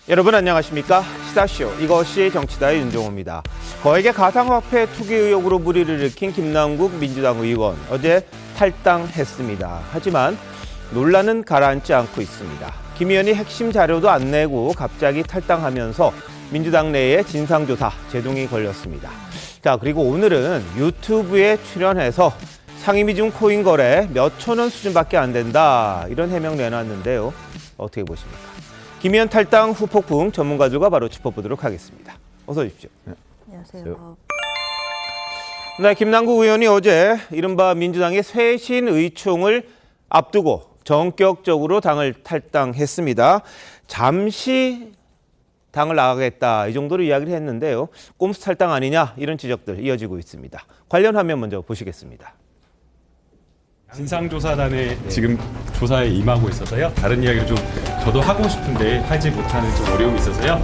여러분 안녕하십니까? 시사쇼 이것이 정치다의 윤종호입니다. 거액의 가상화폐 투기 의혹으로 물의를 일으킨 김남국 민주당 의원 어제 탈당했습니다. 하지만 논란은 가라앉지 않고 있습니다. 김 의원이 핵심 자료도 안 내고 갑자기 탈당하면서 민주당 내에 진상조사 제동이 걸렸습니다. 자, 그리고 오늘은 유튜브에 출연해서 상임위 중 코인 거래 몇천 원 수준밖에 안 된다 이런 해명 내놨는데요. 어떻게 보십니까? 김 의원 탈당 후폭풍 전문가들과 바로 짚어보도록 하겠습니다. 어서 오십시오. 안녕하세요. 네, 김남국 의원이 어제 이른바 민주당의 쇄신 의총을 앞두고 전격적으로 당을 탈당했습니다. 잠시 당을 나가겠다 이 정도로 이야기를 했는데요. 꼼수 탈당 아니냐 이런 지적들 이어지고 있습니다. 관련 화면 먼저 보시겠습니다. 진상조사단에 지금 조사에 임하고 있어서요. 다른 이야기를 좀 저도 하고 싶은데 하지 못하는 좀 어려움이 있어서요.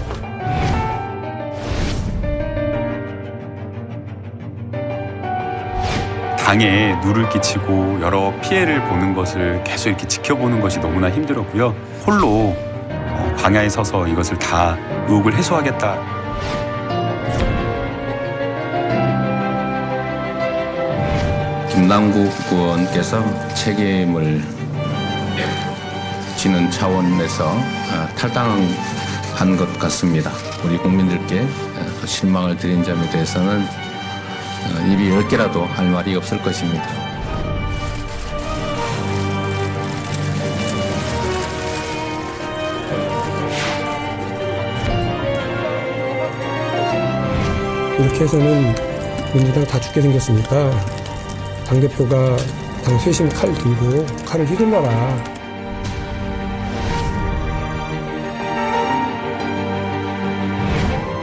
당에 누를 끼치고 여러 피해를 보는 것을 계속 이렇게 지켜보는 것이 너무나 힘들었고요. 홀로 광야에 서서 이것을 다 의혹을 해소하겠다. 김남국 의원께서 책임을 지는 차원에서 탈당한 것 같습니다. 우리 국민들께 실망을 드린 점에 대해서는 입이 10개라도 할 말이 없을 것입니다. 이렇게 해서는 민주당 다 죽게 생겼으니까 당대표가 당 쇄신 칼 들고 칼을 휘둘러라.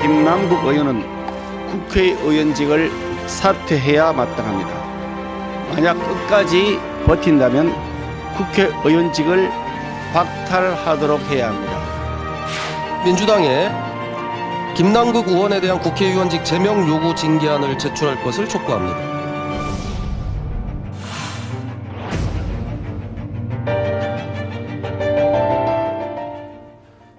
김남국 의원은 국회의원직을 사퇴해야 마땅합니다. 만약 끝까지 버틴다면 국회의원직을 박탈하도록 해야 합니다. 민주당에 김남국 의원에 대한 국회의원직 제명 요구 징계안을 제출할 것을 촉구합니다.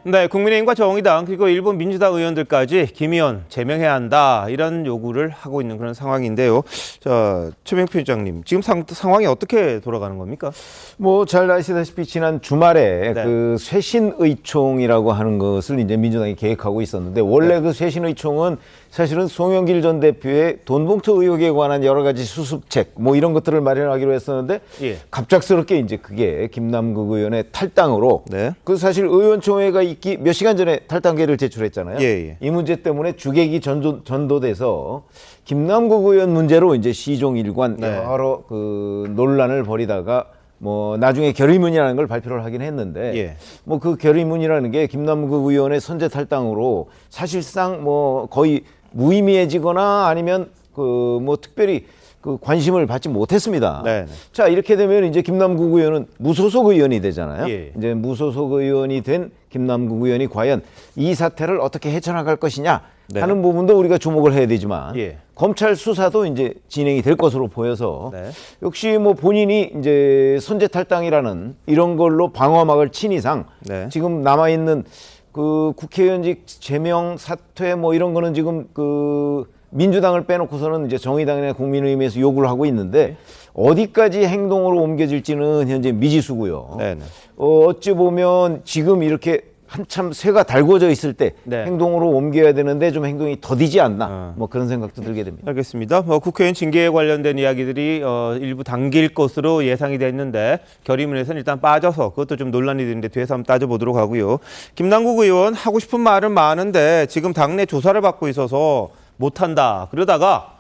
네, 국민의힘과 정의당 그리고 일부 민주당 의원들까지 김 의원 제명해야 한다 이런 요구를 하고 있는 그런 상황인데요. 자, 최명표 위원장님, 지금 상황이 어떻게 돌아가는 겁니까? 뭐 잘 아시다시피 지난 주말에 네. 그 쇄신의총이라고 하는 것을 이제 민주당이 계획하고 있었는데 원래 네. 그 쇄신의총은 사실은 송영길 전 대표의 돈봉투 의혹에 관한 여러 가지 수습책 뭐 이런 것들을 마련하기로 했었는데 예. 갑작스럽게 이제 그게 김남국 의원의 탈당으로 네. 그 사실 의원총회가 있기 몇 시간 전에 탈당계를 제출했잖아요. 예. 이 문제 때문에 주객이 전도돼서 김남국 의원 문제로 이제 시종일관 네. 여러 그 논란을 벌이다가 뭐 나중에 결의문이라는 걸 발표를 하긴 했는데 예. 뭐 그 결의문이라는 게 김남국 의원의 선제 탈당으로 사실상 뭐 거의 무의미해지거나 아니면 그 뭐 특별히 그 관심을 받지 못했습니다. 네. 자, 이렇게 되면 이제 김남국 의원은 무소속 의원이 되잖아요. 예. 이제 무소속 의원이 된 김남국 의원이 과연 이 사태를 어떻게 헤쳐나갈 것이냐 네. 하는 부분도 우리가 주목을 해야 되지만 예. 검찰 수사도 이제 진행이 될 것으로 보여서 네. 역시 뭐 본인이 이제 선제 탈당이라는 이런 걸로 방어막을 친 이상 네. 지금 남아있는 그 국회의원직 제명 사퇴 뭐 이런 거는 지금 그 민주당을 빼놓고서는 이제 정의당이나 국민의힘에서 요구를 하고 있는데 어디까지 행동으로 옮겨질지는 현재 미지수고요. 네네. 어찌 보면 지금 이렇게 한참 쇠가 달궈져 있을 때 네. 행동으로 옮겨야 되는데 좀 행동이 더디지 않나 뭐 그런 생각도 들게 됩니다. 알겠습니다. 국회의원 징계에 관련된 이야기들이 일부 당길 것으로 예상이 됐는데 결의문에서는 일단 빠져서 그것도 좀 논란이 되는데 뒤에서 한번 따져보도록 하고요. 김남국 의원 하고 싶은 말은 많은데 지금 당내 조사를 받고 있어서 못한다. 그러다가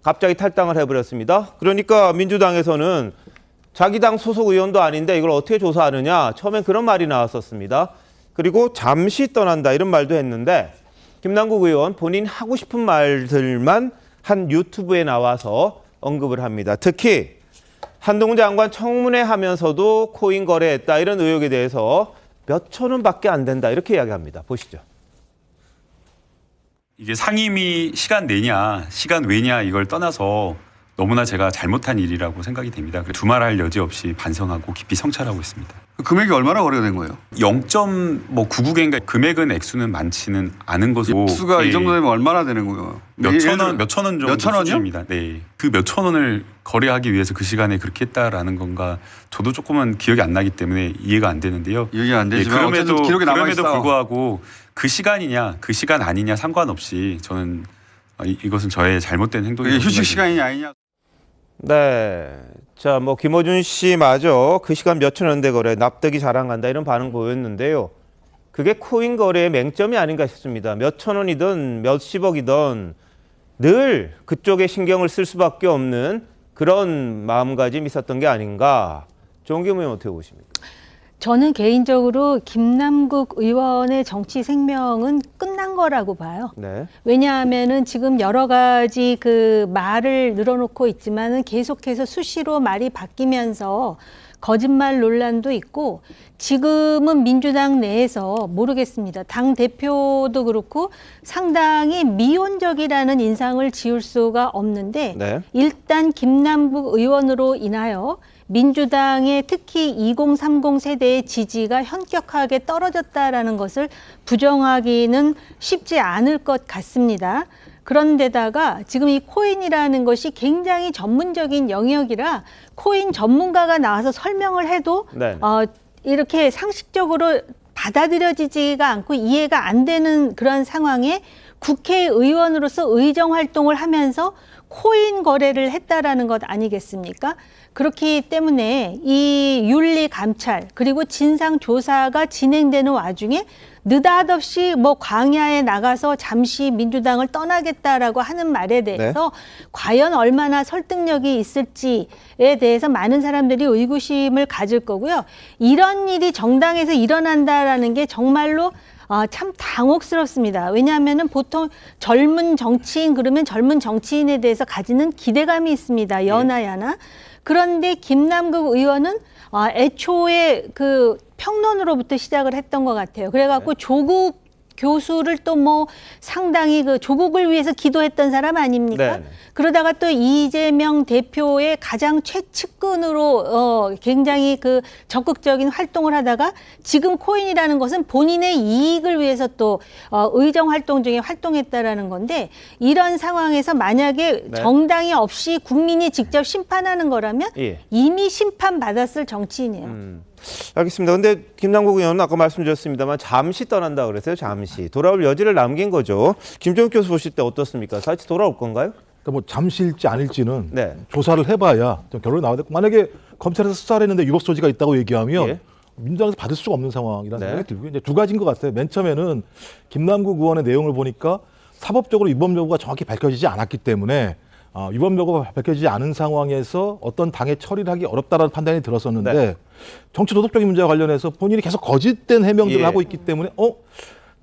갑자기 탈당을 해버렸습니다. 그러니까 민주당에서는 자기 당 소속 의원도 아닌데 이걸 어떻게 조사하느냐. 처음엔 그런 말이 나왔었습니다. 그리고 잠시 떠난다 이런 말도 했는데 김남국 의원 본인 하고 싶은 말들만 한 유튜브에 나와서 언급을 합니다. 특히 한동훈 장관 청문회 하면서도 코인 거래했다 이런 의혹에 대해서 몇천 원밖에 안 된다 이렇게 이야기합니다. 보시죠. 이게 상임위 시간 내냐, 시간 외냐 이걸 떠나서 너무나 제가 잘못한 일이라고 생각이 됩니다. 두말할 여지 없이 반성하고 깊이 성찰하고 있습니다. 금액이 얼마나 거래가 된 거예요? 0.99개인가 금액은 액수는 많지는 않은 것으로 액수가 이 정도 되면 얼마나 되는 거예요? 몇천 원 정도 몇천 원이요? 수준입니다. 네, 그 몇천 원을 거래하기 위해서 그 시간에 그렇게 했다라는 건가 저도 조금은 기억이 안 나기 때문에 이해가 안 되는데요. 이해가 안 되지만 어쨌든 기록에 남아 그럼에도 있어. 불구하고 그 시간이냐 그 시간 아니냐 상관없이 저는 이것은 저의 잘못된 행동이라고 이게 휴식 생각이 시간이냐 아니냐? 네. 자, 뭐 김어준 씨 마저 그 시간 몇천 원대 거래 납득이 자랑한다 이런 반응 보였는데요. 그게 코인 거래의 맹점이 아닌가 싶습니다. 몇천 원이든 몇십억이든 늘 그쪽에 신경을 쓸 수밖에 없는 그런 마음가짐이 있었던 게 아닌가. 정기문 의원 어떻게 보십니까? 저는 개인적으로 김남국 의원의 정치 생명은 끝난 거라고 봐요. 네. 왜냐하면은 지금 여러 가지 그 말을 늘어놓고 있지만은 계속해서 수시로 말이 바뀌면서 거짓말 논란도 있고 지금은 민주당 내에서 모르겠습니다. 당 대표도 그렇고 상당히 미온적이라는 인상을 지울 수가 없는데 네. 일단 김남국 의원으로 인하여 민주당의 특히 2030 세대의 지지가 현격하게 떨어졌다라는 것을 부정하기는 쉽지 않을 것 같습니다. 그런데다가 지금 이 코인이라는 것이 굉장히 전문적인 영역이라 코인 전문가가 나와서 설명을 해도 네. 이렇게 상식적으로 받아들여지지가 않고 이해가 안 되는 그런 상황에 국회의원으로서 의정 활동을 하면서 코인 거래를 했다라는 것 아니겠습니까? 그렇기 때문에 이 윤리 감찰 그리고 진상 조사가 진행되는 와중에 느닷없이 뭐 광야에 나가서 잠시 민주당을 떠나겠다라고 하는 말에 대해서 과연 얼마나 설득력이 있을지에 대해서 많은 사람들이 의구심을 가질 거고요. 이런 일이 정당에서 일어난다라는 게 정말로 참 당혹스럽습니다. 왜냐하면은 보통 젊은 정치인 그러면 젊은 정치인에 대해서 가지는 기대감이 있습니다. 여나야나. 그런데 김남국 의원은 애초에 그 평론으로부터 시작을 했던 것 같아요. 그래갖고 조국 교수를 또 뭐 상당히 그 조국을 위해서 기도했던 사람 아닙니까? 네. 그러다가 또 이재명 대표의 가장 최측근으로 굉장히 그 적극적인 활동을 하다가 지금 코인이라는 것은 본인의 이익을 위해서 또 의정 활동 중에 활동했다라는 건데 이런 상황에서 만약에 정당이 없이 국민이 직접 심판하는 거라면 이미 심판받았을 정치인이에요. 알겠습니다. 근데 김남국 의원은 아까 말씀드렸습니다만 잠시 떠난다 그랬어요. 잠시. 돌아올 여지를 남긴 거죠. 김종욱 교수 보실 때 어떻습니까? 다시 돌아올 건가요? 그러니까 뭐 잠시일지 아닐지는 조사를 해봐야 좀 결론이 나와야 되고 만약에 검찰에서 수사를 했는데 위법 소지가 있다고 얘기하면 민주당에서 받을 수가 없는 상황이라는 생각이 들고요. 이제 두 가지인 것 같아요. 맨 처음에는 김남국 의원의 내용을 보니까 사법적으로 위법 여부가 정확히 밝혀지지 않았기 때문에 위법 여부가 밝혀지지 않은 상황에서 어떤 당에 처리를 하기 어렵다라는 판단이 들었었는데 정치 도덕적인 문제와 관련해서 본인이 계속 거짓된 해명들을 하고 있기 때문에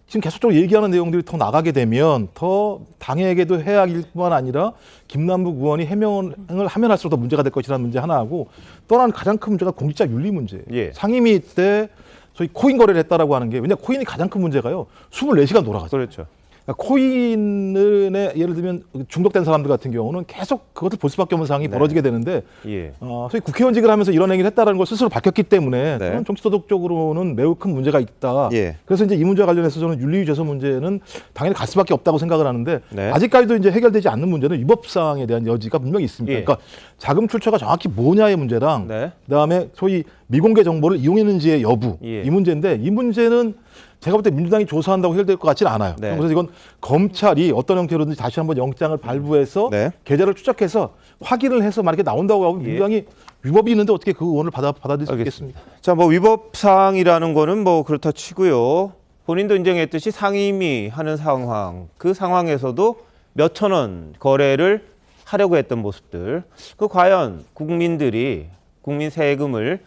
지금 계속적으로 얘기하는 내용들이 더 나가게 되면 더 당에게도 해악일 뿐만 아니라 김남국 의원이 해명을 하면 할수록 더 문제가 될 것이라는 문제 하나하고 또 하나는 가장 큰 문제가 공직자 윤리 문제예요. 상임위 때 소위 코인 거래를 했다라고 하는 게 왜냐 코인이 가장 큰 문제가요. 24시간 돌아가죠. 그렇죠. 그러니까 코인에 예를 들면 중독된 사람들 같은 경우는 계속 그것을 볼 수밖에 없는 상황이 벌어지게 되는데 소위 국회의원직을 하면서 이런 행위를 했다는 걸 스스로 밝혔기 때문에 저는 정치도덕적으로는 매우 큰 문제가 있다. 그래서 이제 이 문제와 관련해서 저는 윤리위조서 문제는 당연히 갈 수밖에 없다고 생각을 하는데 아직까지도 이제 해결되지 않는 문제는 위법사항에 대한 여지가 분명히 있습니다. 그러니까 자금 출처가 정확히 뭐냐의 문제랑 그다음에 소위 미공개 정보를 이용했는지의 여부 이 문제인데 이 문제는 제가 볼 때 민주당이 조사한다고 해결될 것 같지는 않아요. 그래서 이건 검찰이 어떤 형태로든지 다시 한번 영장을 발부해서 계좌를 추적해서 확인을 해서 만약에 나온다고 하면 민주당이 위법이 있는데 어떻게 그 의원을 받아들일 수 있겠습니까? 자, 뭐 위법 사항이라는 거는 뭐 그렇다 치고요. 본인도 인정했듯이 상임위 하는 상황, 그 상황에서도 몇천 원 거래를 하려고 했던 모습들. 그 과연 국민들이 국민 세금을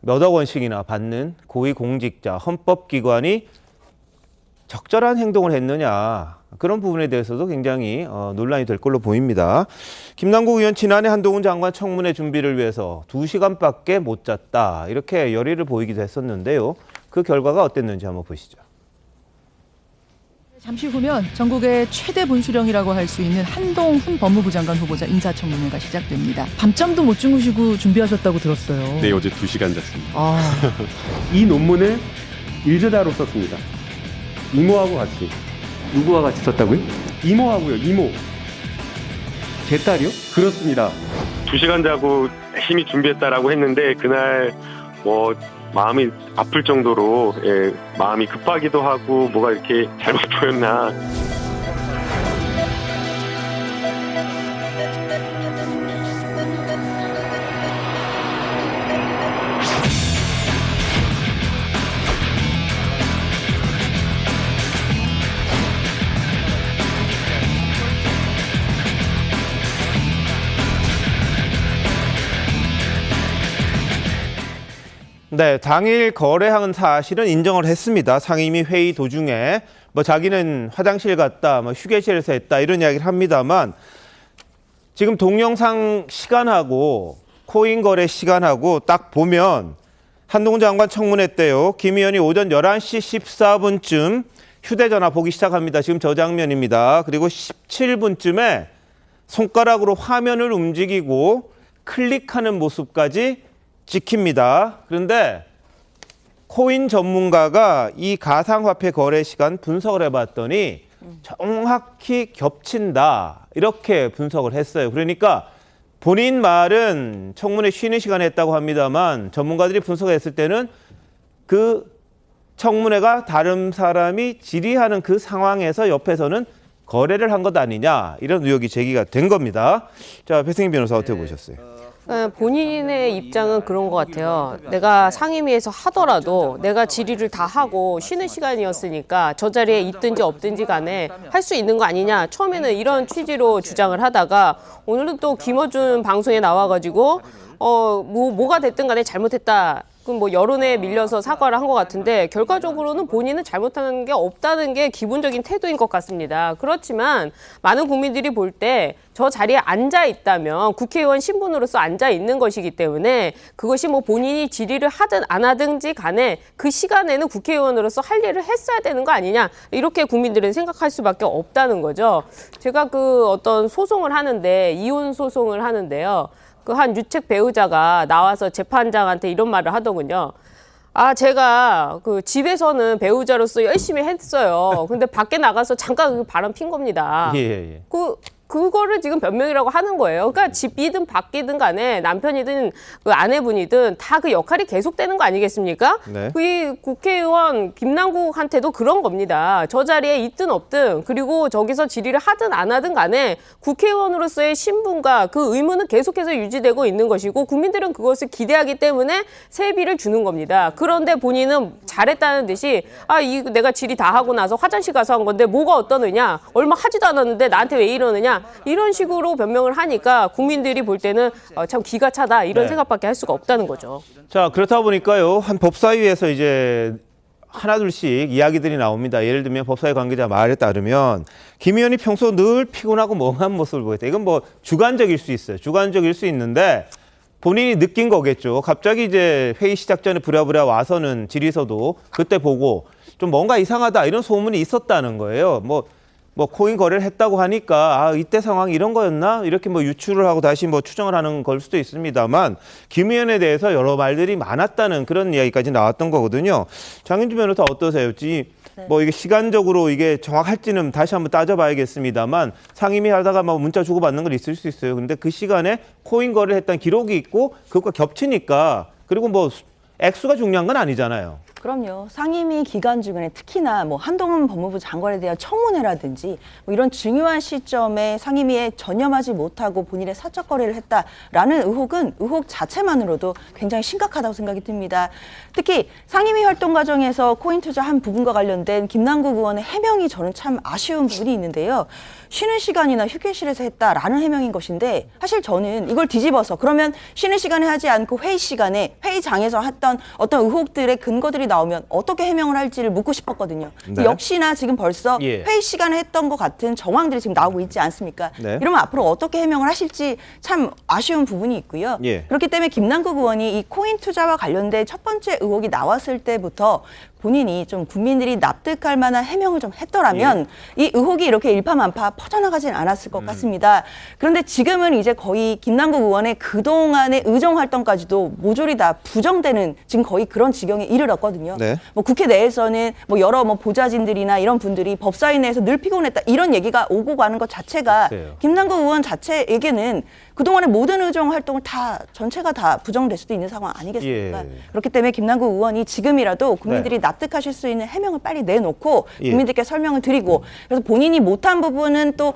몇억 원씩이나 받는 고위공직자, 헌법기관이 적절한 행동을 했느냐 그런 부분에 대해서도 굉장히 논란이 될 걸로 보입니다. 김남국 의원 지난해 한동훈 장관 청문회 준비를 위해서 2시간밖에 못 잤다 이렇게 열의를 보이기도 했었는데요. 그 결과가 어땠는지 한번 보시죠. 잠시 후면 전국의 최대 분수령이라고 할 수 있는 한동훈 법무부 장관 후보자 인사청문회가 시작됩니다. 밤잠도 못 주무시고 준비하셨다고 들었어요. 네, 어제 2시간 잤습니다. 이 논문을 일제다로 썼습니다. 이모하고 같이. 누구와 같이 썼다고요? 이모하고요. 이모. 제 딸이요? 그렇습니다. 2시간 자고 열심히 준비했다라고 했는데 그날 뭐 마음이 아플 정도로 마음이 급하기도 하고 뭐가 이렇게 잘못 보였나. 네, 당일 거래한 사실은 인정을 했습니다. 상임위 회의 도중에 뭐 자기는 화장실 갔다, 뭐 휴게실에서 했다 이런 이야기를 합니다만 지금 동영상 시간하고 코인 거래 시간하고 딱 보면 한동훈 장관 청문회 때요. 김 의원이 오전 11시 14분쯤 휴대전화 보기 시작합니다. 지금 저 장면입니다. 그리고 17분쯤에 손가락으로 화면을 움직이고 클릭하는 모습까지 찍힙니다. 그런데 코인 전문가가 이 가상화폐 거래 시간 분석을 해봤더니 정확히 겹친다. 이렇게 분석을 했어요. 그러니까 본인 말은 청문회 쉬는 시간에 했다고 합니다만 전문가들이 분석했을 때는 그 청문회가 다른 사람이 질의하는 그 상황에서 옆에서는 거래를 한 것 아니냐 이런 의혹이 제기가 된 겁니다. 자, 배승희 변호사 어떻게 보셨어요? 본인의 입장은 그런 것 같아요. 내가 상임위에서 하더라도 내가 질의를 다 하고 쉬는 시간이었으니까 저 자리에 있든지 없든지 간에 할 수 있는 거 아니냐. 처음에는 이런 취지로 주장을 하다가 오늘은 또 김어준 방송에 나와가지고 뭐가 됐든 간에 잘못했다. 그럼 뭐 여론에 밀려서 사과를 한 것 같은데 결과적으로는 본인은 잘못하는 게 없다는 게 기본적인 태도인 것 같습니다. 그렇지만 많은 국민들이 볼 때 저 자리에 앉아 있다면 국회의원 신분으로서 앉아 있는 것이기 때문에 그것이 뭐 본인이 질의를 하든 안 하든지 간에 그 시간에는 국회의원으로서 할 일을 했어야 되는 거 아니냐 이렇게 국민들은 생각할 수밖에 없다는 거죠. 제가 그 어떤 소송을 하는데 이혼 소송을 하는데요. 그 한 유책 배우자가 나와서 재판장한테 이런 말을 하더군요. 제가 그 집에서는 배우자로서 열심히 했어요. 근데 밖에 나가서 잠깐 바람 핀 겁니다. 예. 그거를 지금 변명이라고 하는 거예요. 그러니까 집이든 밖이든 간에 남편이든 그 아내분이든 다 그 역할이 계속되는 거 아니겠습니까? 네. 그 국회의원 김남국한테도 그런 겁니다. 저 자리에 있든 없든 그리고 저기서 질의를 하든 안 하든 간에 국회의원으로서의 신분과 그 의무는 계속해서 유지되고 있는 것이고 국민들은 그것을 기대하기 때문에 세비를 주는 겁니다. 그런데 본인은 잘했다는 듯이 내가 질의 다 하고 나서 화장실 가서 한 건데 뭐가 어떠느냐 얼마 하지도 않았는데 나한테 왜 이러느냐 이런 식으로 변명을 하니까 국민들이 볼 때는 참 기가 차다 이런 생각밖에 할 수가 없다는 거죠. 자, 그렇다 보니까요. 한 법사위에서 이제 하나둘씩 이야기들이 나옵니다. 예를 들면 법사위 관계자 말에 따르면 김 의원이 평소 늘 피곤하고 멍한 모습을 보였다. 이건 뭐 주관적일 수 있어요. 주관적일 수 있는데 본인이 느낀 거겠죠. 갑자기 이제 회의 시작 전에 부랴부랴 와서는 질의서도 그때 보고 좀 뭔가 이상하다 이런 소문이 있었다는 거예요. 뭐 코인 거래를 했다고 하니까 이때 상황이 이런 거였나? 이렇게 뭐 유추를 하고 다시 뭐 추정을 하는 걸 수도 있습니다만 김 의원에 대해서 여러 말들이 많았다는 그런 이야기까지 나왔던 거거든요. 장윤주 변호사 어떠세요? 뭐 이게 시간적으로 이게 정확할지는 다시 한번 따져봐야겠습니다만 상임위 하다가 막 문자 주고받는 건 있을 수 있어요. 근데 그 시간에 코인 거래를 했다는 기록이 있고 그것과 겹치니까 그리고 뭐 액수가 중요한 건 아니잖아요. 그럼요. 상임위 기간 중에 특히나 뭐 한동훈 법무부 장관에 대한 청문회라든지 뭐 이런 중요한 시점에 상임위에 전념하지 못하고 본인의 사적 거래를 했다라는 의혹 자체만으로도 굉장히 심각하다고 생각이 듭니다. 특히 상임위 활동 과정에서 코인 투자한 부분과 관련된 김남국 의원의 해명이 저는 참 아쉬운 부분이 있는데요. 쉬는 시간이나 휴게실에서 했다라는 해명인 것인데 사실 저는 이걸 뒤집어서 그러면 쉬는 시간에 하지 않고 회의 시간에 회의장에서 했던 어떤 의혹들의 근거들이 나오면 어떻게 해명을 할지를 묻고 싶었거든요. 네. 역시나 지금 벌써 회의 시간에 했던 것 같은 정황들이 지금 나오고 있지 않습니까? 네. 이러면 앞으로 어떻게 해명을 하실지 참 아쉬운 부분이 있고요. 그렇기 때문에 김남국 의원이 이 코인 투자와 관련된 첫 번째 의혹이 나왔을 때부터 본인이 좀 국민들이 납득할 만한 해명을 좀 했더라면 이 의혹이 이렇게 일파만파 퍼져나가진 않았을 것 같습니다. 그런데 지금은 이제 거의 김남국 의원의 그동안의 의정 활동까지도 모조리 다 부정되는 지금 거의 그런 지경에 이르렀거든요. 뭐 국회 내에서는 뭐 여러 뭐 보좌진들이나 이런 분들이 법사위 내에서 늘 피곤했다 이런 얘기가 오고 가는 것 자체가 김남국 의원 자체에게는 그동안의 모든 의정 활동을 다 전체가 다 부정될 수도 있는 상황 아니겠습니까? 그렇기 때문에 김남국 의원이 지금이라도 국민들이 납득하실 수 있는 해명을 빨리 내놓고 국민들께 설명을 드리고 그래서 본인이 못한 부분은 또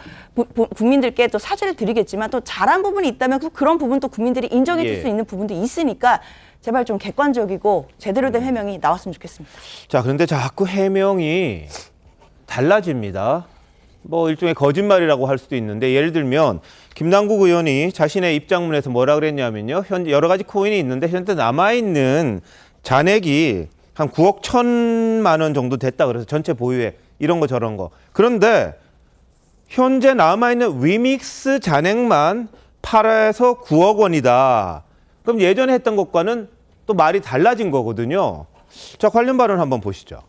국민들께 또 사죄를 드리겠지만 또 잘한 부분이 있다면 그런 부분도 국민들이 인정해 줄 수 있는 부분도 있으니까 제발 좀 객관적이고 제대로 된 해명이 나왔으면 좋겠습니다. 자, 그런데 자꾸 해명이 달라집니다. 뭐 일종의 거짓말이라고 할 수도 있는데 예를 들면 김남국 의원이 자신의 입장문에서 뭐라 그랬냐면요. 현재 여러 가지 코인이 있는데 현재 남아있는 잔액이 한 9억 1천만 원 정도 됐다 그래서 전체 보유액 이런 거 저런 거. 그런데 현재 남아있는 위믹스 잔액만 8에서 9억 원이다. 그럼 예전에 했던 것과는 또 말이 달라진 거거든요. 자, 관련 발언 한번 보시죠.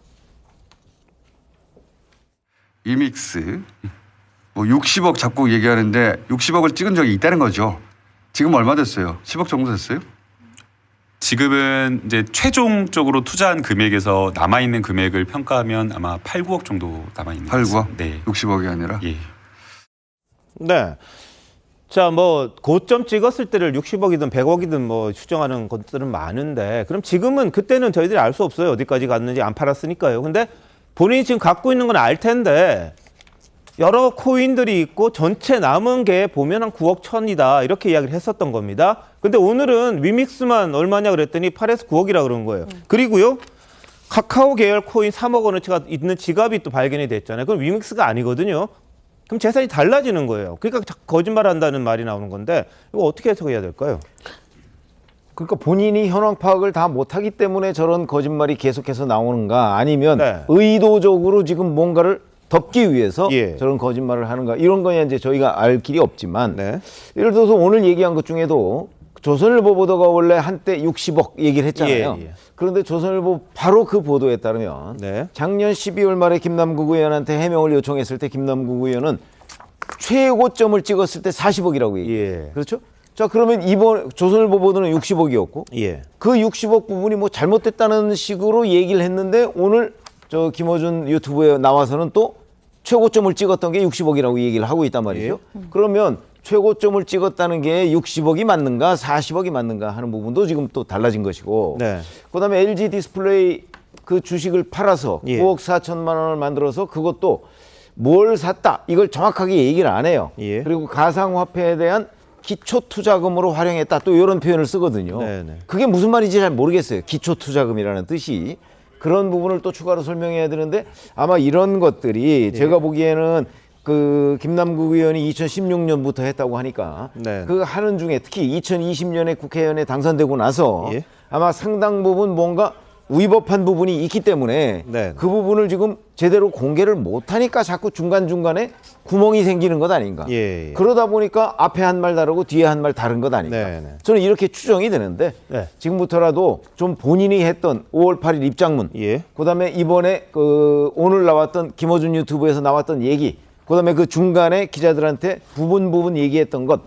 위믹스 뭐 60억 자꾸 얘기하는데 60억을 찍은 적이 있다는 거죠. 지금 얼마 됐어요? 10억 정도 됐어요? 지금은 이제 최종적으로 투자한 금액에서 남아있는 금액을 평가하면 아마 8, 9억 정도 남아있는 8, 9억? 네. 60억이 아니라? 예. 네. 자, 뭐 고점 찍었을 때를 60억이든 100억이든 뭐 추정하는 것들은 많은데 그럼 지금은 그때는 저희들이 알 수 없어요. 어디까지 갔는지 안 팔았으니까요. 근데 본인이 지금 갖고 있는 건 알 텐데 여러 코인들이 있고 전체 남은 게 보면 한 9억 1천이다 이렇게 이야기를 했었던 겁니다. 근데 오늘은 위믹스만 얼마냐 그랬더니 8에서 9억이라 그런 거예요. 그리고요. 카카오 계열 코인 3억 원어치가 있는 지갑이 또 발견이 됐잖아요. 그럼 위믹스가 아니거든요. 그럼 재산이 달라지는 거예요. 그러니까 거짓말한다는 말이 나오는 건데 이거 어떻게 해석해야 될까요? 그러니까 본인이 현황 파악을 다 못하기 때문에 저런 거짓말이 계속해서 나오는가 아니면 의도적으로 지금 뭔가를 덮기 위해서 저런 거짓말을 하는가 이런 거야 이제 저희가 알 길이 없지만 예를 들어서 오늘 얘기한 것 중에도 조선일보 보도가 원래 한때 60억 얘기를 했잖아요. 그런데 조선일보 바로 그 보도에 따르면 작년 12월 말에 김남국 의원한테 해명을 요청했을 때 김남국 의원은 최고점을 찍었을 때 40억이라고 얘기해요. 그렇죠? 자, 그러면 이번 조선일보 보도는 60억이었고 그 60억 부분이 뭐 잘못됐다는 식으로 얘기를 했는데 오늘 저 김어준 유튜브에 나와서는 또 최고점을 찍었던 게 60억이라고 얘기를 하고 있단 말이죠. 그러면 최고점을 찍었다는 게 60억이 맞는가 40억이 맞는가 하는 부분도 지금 또 달라진 것이고 그다음에 LG 디스플레이 그 주식을 팔아서 9억 4천만 원을 만들어서 그것도 뭘 샀다 이걸 정확하게 얘기를 안 해요. 그리고 가상화폐에 대한 기초투자금으로 활용했다 또 이런 표현을 쓰거든요. 그게 무슨 말인지 잘 모르겠어요. 기초투자금이라는 뜻이. 그런 부분을 또 추가로 설명해야 되는데 아마 이런 것들이 제가 보기에는 그 김남국 의원이 2016년부터 했다고 하니까 그 하는 중에 특히 2020년에 국회의원에 당선되고 나서 아마 상당 부분 뭔가 위법한 부분이 있기 때문에 그 부분을 지금 제대로 공개를 못하니까 자꾸 중간중간에 구멍이 생기는 것 아닌가. 그러다 보니까 앞에 한 말 다르고 뒤에 한 말 다른 것 아닌가. 저는 이렇게 추정이 되는데 지금부터라도 좀 본인이 했던 5월 8일 입장문 그다음에 이번에 그 오늘 나왔던 김어준 유튜브에서 나왔던 얘기 그다음에 그 중간에 기자들한테 부분 얘기했던 것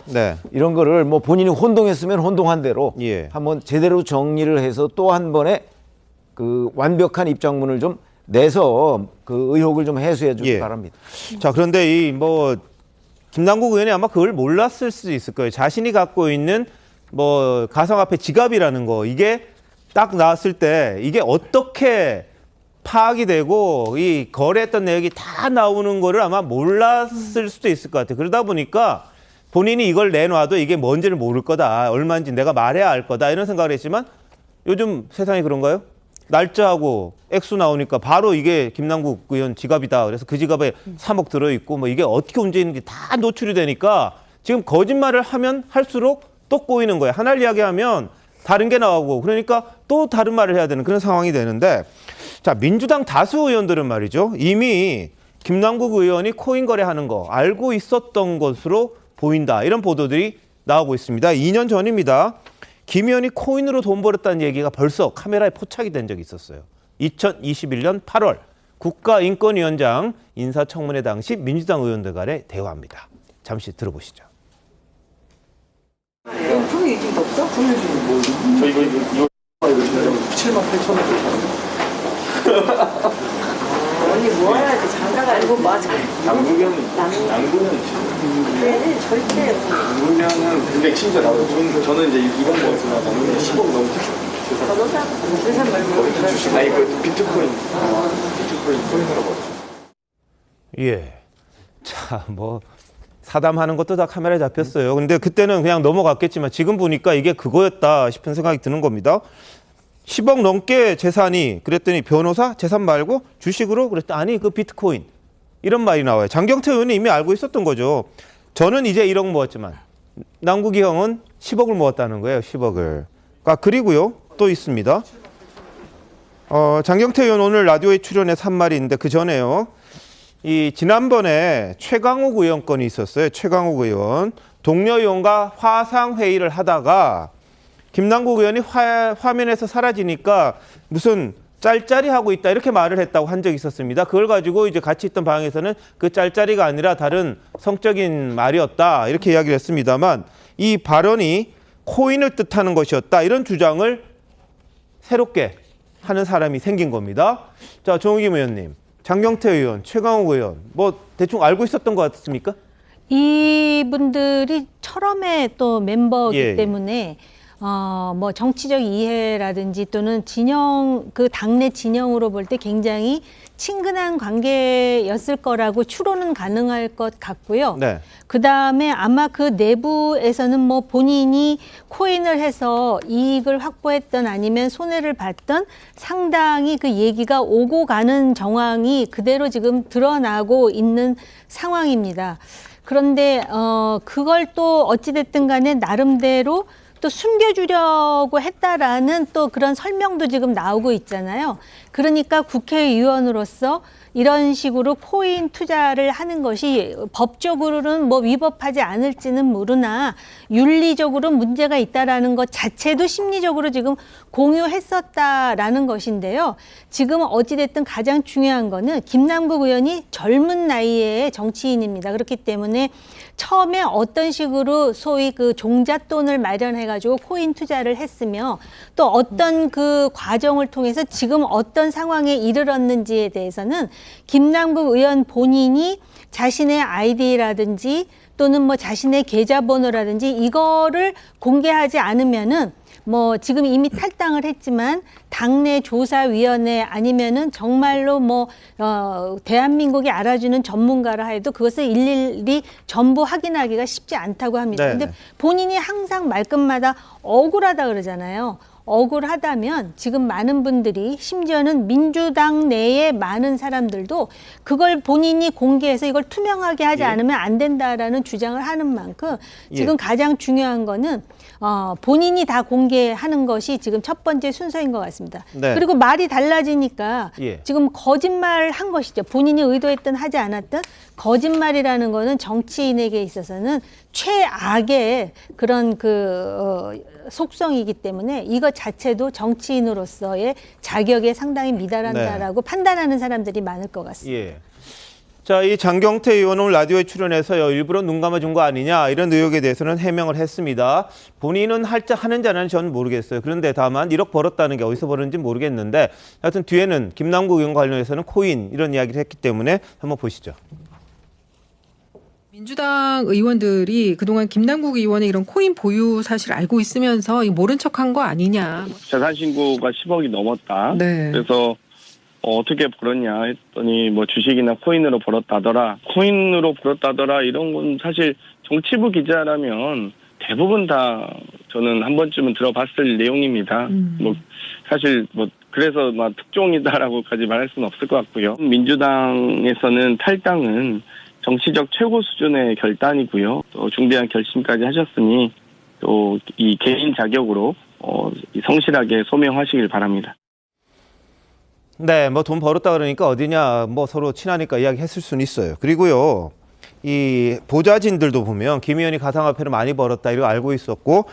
이런 거를 뭐 본인이 혼동했으면 혼동한 대로 한번 제대로 정리를 해서 또 한 번에 그 완벽한 입장문을 좀 내서 그 의혹을 좀 해소해 주기 바랍니다. 자, 그런데 이 뭐 김남국 의원이 아마 그걸 몰랐을 수도 있을 거예요. 자신이 갖고 있는 뭐 가상화폐 지갑이라는 거 이게 딱 나왔을 때 이게 어떻게 파악이 되고 이 거래했던 내역이 다 나오는 거를 아마 몰랐을 수도 있을 것 같아요. 그러다 보니까 본인이 이걸 내놔도 이게 뭔지를 모를 거다. 얼마인지 내가 말해야 알 거다. 이런 생각을 했지만 요즘 세상이 그런가요? 날짜하고 액수 나오니까 바로 이게 김남국 의원 지갑이다. 그래서 그 지갑에 3억 들어있고 뭐 이게 어떻게 움직이는지 다 노출이 되니까 지금 거짓말을 하면 할수록 또 꼬이는 거예요. 하나를 이야기하면 다른 게 나오고 그러니까 또 다른 말을 해야 되는 그런 상황이 되는데 자, 민주당 다수 의원들은 말이죠. 이미 김남국 의원이 코인 거래하는 거 알고 있었던 것으로 보인다. 이런 보도들이 나오고 있습니다. 2년 전입니다. 김 의원이 코인으로 돈 벌었다는 얘기가 벌써 카메라에 포착이 된 적이 있었어요. 2021년 8월 국가인권위원장 인사청문회 당시 민주당 의원들 간의 대화입니다. 잠시 들어보시죠. 돈이 지금 없어? 돈을 지금 뭐 저희 이거 7만 8천 원. 언니 뭐 해야지 장가가 아니고 맞아. 남궁형은 그래 절대. 남궁형은 굉장히 친절하고 저는 이제 이번 거에서 남궁형 10억 너무 변호사 말고 주식 아니 그 비트코인 코인으로 벌었죠. 예. 자, 뭐 사담하는 것도 다 카메라에 잡혔어요. 근데 그때는 그냥 넘어갔겠지만 지금 보니까 이게 그거였다 싶은 생각이 드는 겁니다. 10억 넘게 재산이 그랬더니 변호사 재산 말고 주식으로 그랬더니 아니 그 비트코인 이런 말이 나와요. 장경태 의원이 이미 알고 있었던 거죠. 저는 이제 1억 모았지만 남국이 형은 10억을 모았다는 거예요. 10억을. 그리고요 또 있습니다. 장경태 의원 오늘 라디오에 출연해서 한 말이 있는데 그 전에요. 이 지난번에 최강욱 의원 건이 있었어요. 최강욱 의원 동료 의원과 화상 회의를 하다가 김남국 의원이 화면에서 사라지니까 무슨 짤짤이 하고 있다 이렇게 말을 했다고 한 적이 있었습니다. 그걸 가지고 이제 같이 있던 방에서는 그 짤짤이가 아니라 다른 성적인 말이었다 이렇게 이야기를 했습니다만 이 발언이 코인을 뜻하는 것이었다 이런 주장을 새롭게 하는 사람이 생긴 겁니다. 자, 정의김 의원님, 장경태 의원, 최강욱 의원 뭐 대충 알고 있었던 것 같습니까? 이분들이 철험의 또 멤버이기 예. 때문에 뭐 정치적 이해라든지 또는 진영 그 당내 진영으로 볼 때 굉장히 친근한 관계였을 거라고 추론은 가능할 것 같고요. 네. 그다음에 아마 그 내부에서는 뭐 본인이 코인을 해서 이익을 확보했던 아니면 손해를 봤던 상당히 그 얘기가 오고 가는 정황이 그대로 지금 드러나고 있는 상황입니다. 그런데 그걸 또 어찌됐든 간에 나름대로 또 숨겨주려고 했다라는 또 그런 설명도 지금 나오고 있잖아요. 그러니까 국회의원으로서 이런 식으로 코인 투자를 하는 것이 법적으로는 뭐 위법하지 않을지는 모르나 윤리적으로 문제가 있다라는 것 자체도 심리적으로 지금 공유했었다라는 것인데요. 지금 어찌됐든 가장 중요한 거는 김남국 의원이 젊은 나이에 정치인입니다. 그렇기 때문에 처음에 어떤 식으로 소위 그 종잣돈을 마련해가지고 코인 투자를 했으며 또 어떤 그 과정을 통해서 지금 어떤 상황에 이르렀는지에 대해서는 김남국 의원 본인이 자신의 아이디라든지 또는 뭐 자신의 계좌번호라든지 이거를 공개하지 않으면은 뭐 지금 이미 탈당을 했지만 당내 조사위원회 아니면은 정말로 뭐 대한민국이 알아주는 전문가라 해도 그것을 일일이 전부 확인하기가 쉽지 않다고 합니다. 그런데 본인이 항상 말끝마다 억울하다 그러잖아요. 억울하다면 지금 많은 분들이 심지어는 민주당 내의 많은 사람들도 그걸 본인이 공개해서 이걸 투명하게 하지 않으면 안 된다라는 주장을 하는 만큼 지금 가장 중요한 거는 본인이 다 공개하는 것이 지금 첫 번째 순서인 것 같습니다. 네. 그리고 말이 달라지니까 지금 거짓말 한 것이죠. 본인이 의도했든 하지 않았든 거짓말이라는 거는 정치인에게 있어서는 최악의 그런 속성이기 때문에 이것 자체도 정치인으로서의 자격에 상당히 미달한다라고 판단하는 사람들이 많을 것 같습니다. 예. 자, 이 장경태 의원은 오늘 라디오에 출연해서요, 일부러 눈 감아준 거 아니냐 이런 의혹에 대해서는 해명을 했습니다. 본인은 하는지 안 하는지 저는 모르겠어요. 그런데 다만 1억 벌었다는 게 어디서 벌었는지 모르겠는데 하여튼 뒤에는 김남국 의원 관련해서는 코인 이런 이야기를 했기 때문에 한번 보시죠. 민주당 의원들이 그동안 김남국 의원의 이런 코인 보유 사실 알고 있으면서 모른 척한 거 아니냐. 재산 신고가 10억이 넘었다. 네. 그래서 어떻게 벌었냐 했더니 뭐 주식이나 코인으로 벌었다더라. 코인으로 벌었다더라 이런 건 사실 정치부 기자라면 대부분 다 저는 한 번쯤은 들어봤을 내용입니다. 뭐 사실 뭐 그래서 막 특종이다라고까지 말할 수는 없을 것 같고요. 민주당에서는 탈당은 정치적 최고 수준의 결단이고요. 또 중대한 결심까지 하셨으니 또 이 개인 자격으로 성실하게 소명하시길 바랍니다. 네, 뭐 돈 벌었다 그러니까 어디냐, 뭐 서로 친하니까 이야기했을 수는 있어요. 그리고요, 이 보좌진들도 보면 김 의원이 가상화폐를 많이 벌었다 이거 알고 있었고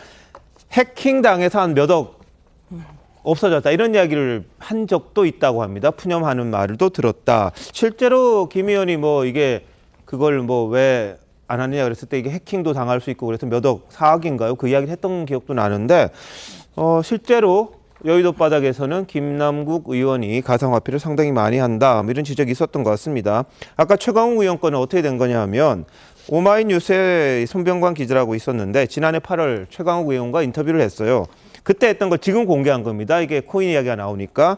해킹 당해서 한 몇 억 없어졌다 이런 이야기를 한 적도 있다고 합니다. 푸념하는 말도 들었다. 실제로 김 의원이 뭐 이게 그걸 뭐 왜 안 하느냐 그랬을 때 이게 해킹도 당할 수 있고 그래서 몇 억 4억인가요? 그 이야기를 했던 기억도 나는데 실제로 여의도 바닥에서는 김남국 의원이 가상화폐를 상당히 많이 한다 뭐 이런 지적이 있었던 것 같습니다. 아까 최강욱 의원 건은 어떻게 된 거냐 하면 오마이뉴스에 손병관 기자라고 있었는데 지난해 8월 최강욱 의원과 인터뷰를 했어요. 그때 했던 걸 지금 공개한 겁니다. 이게 코인 이야기가 나오니까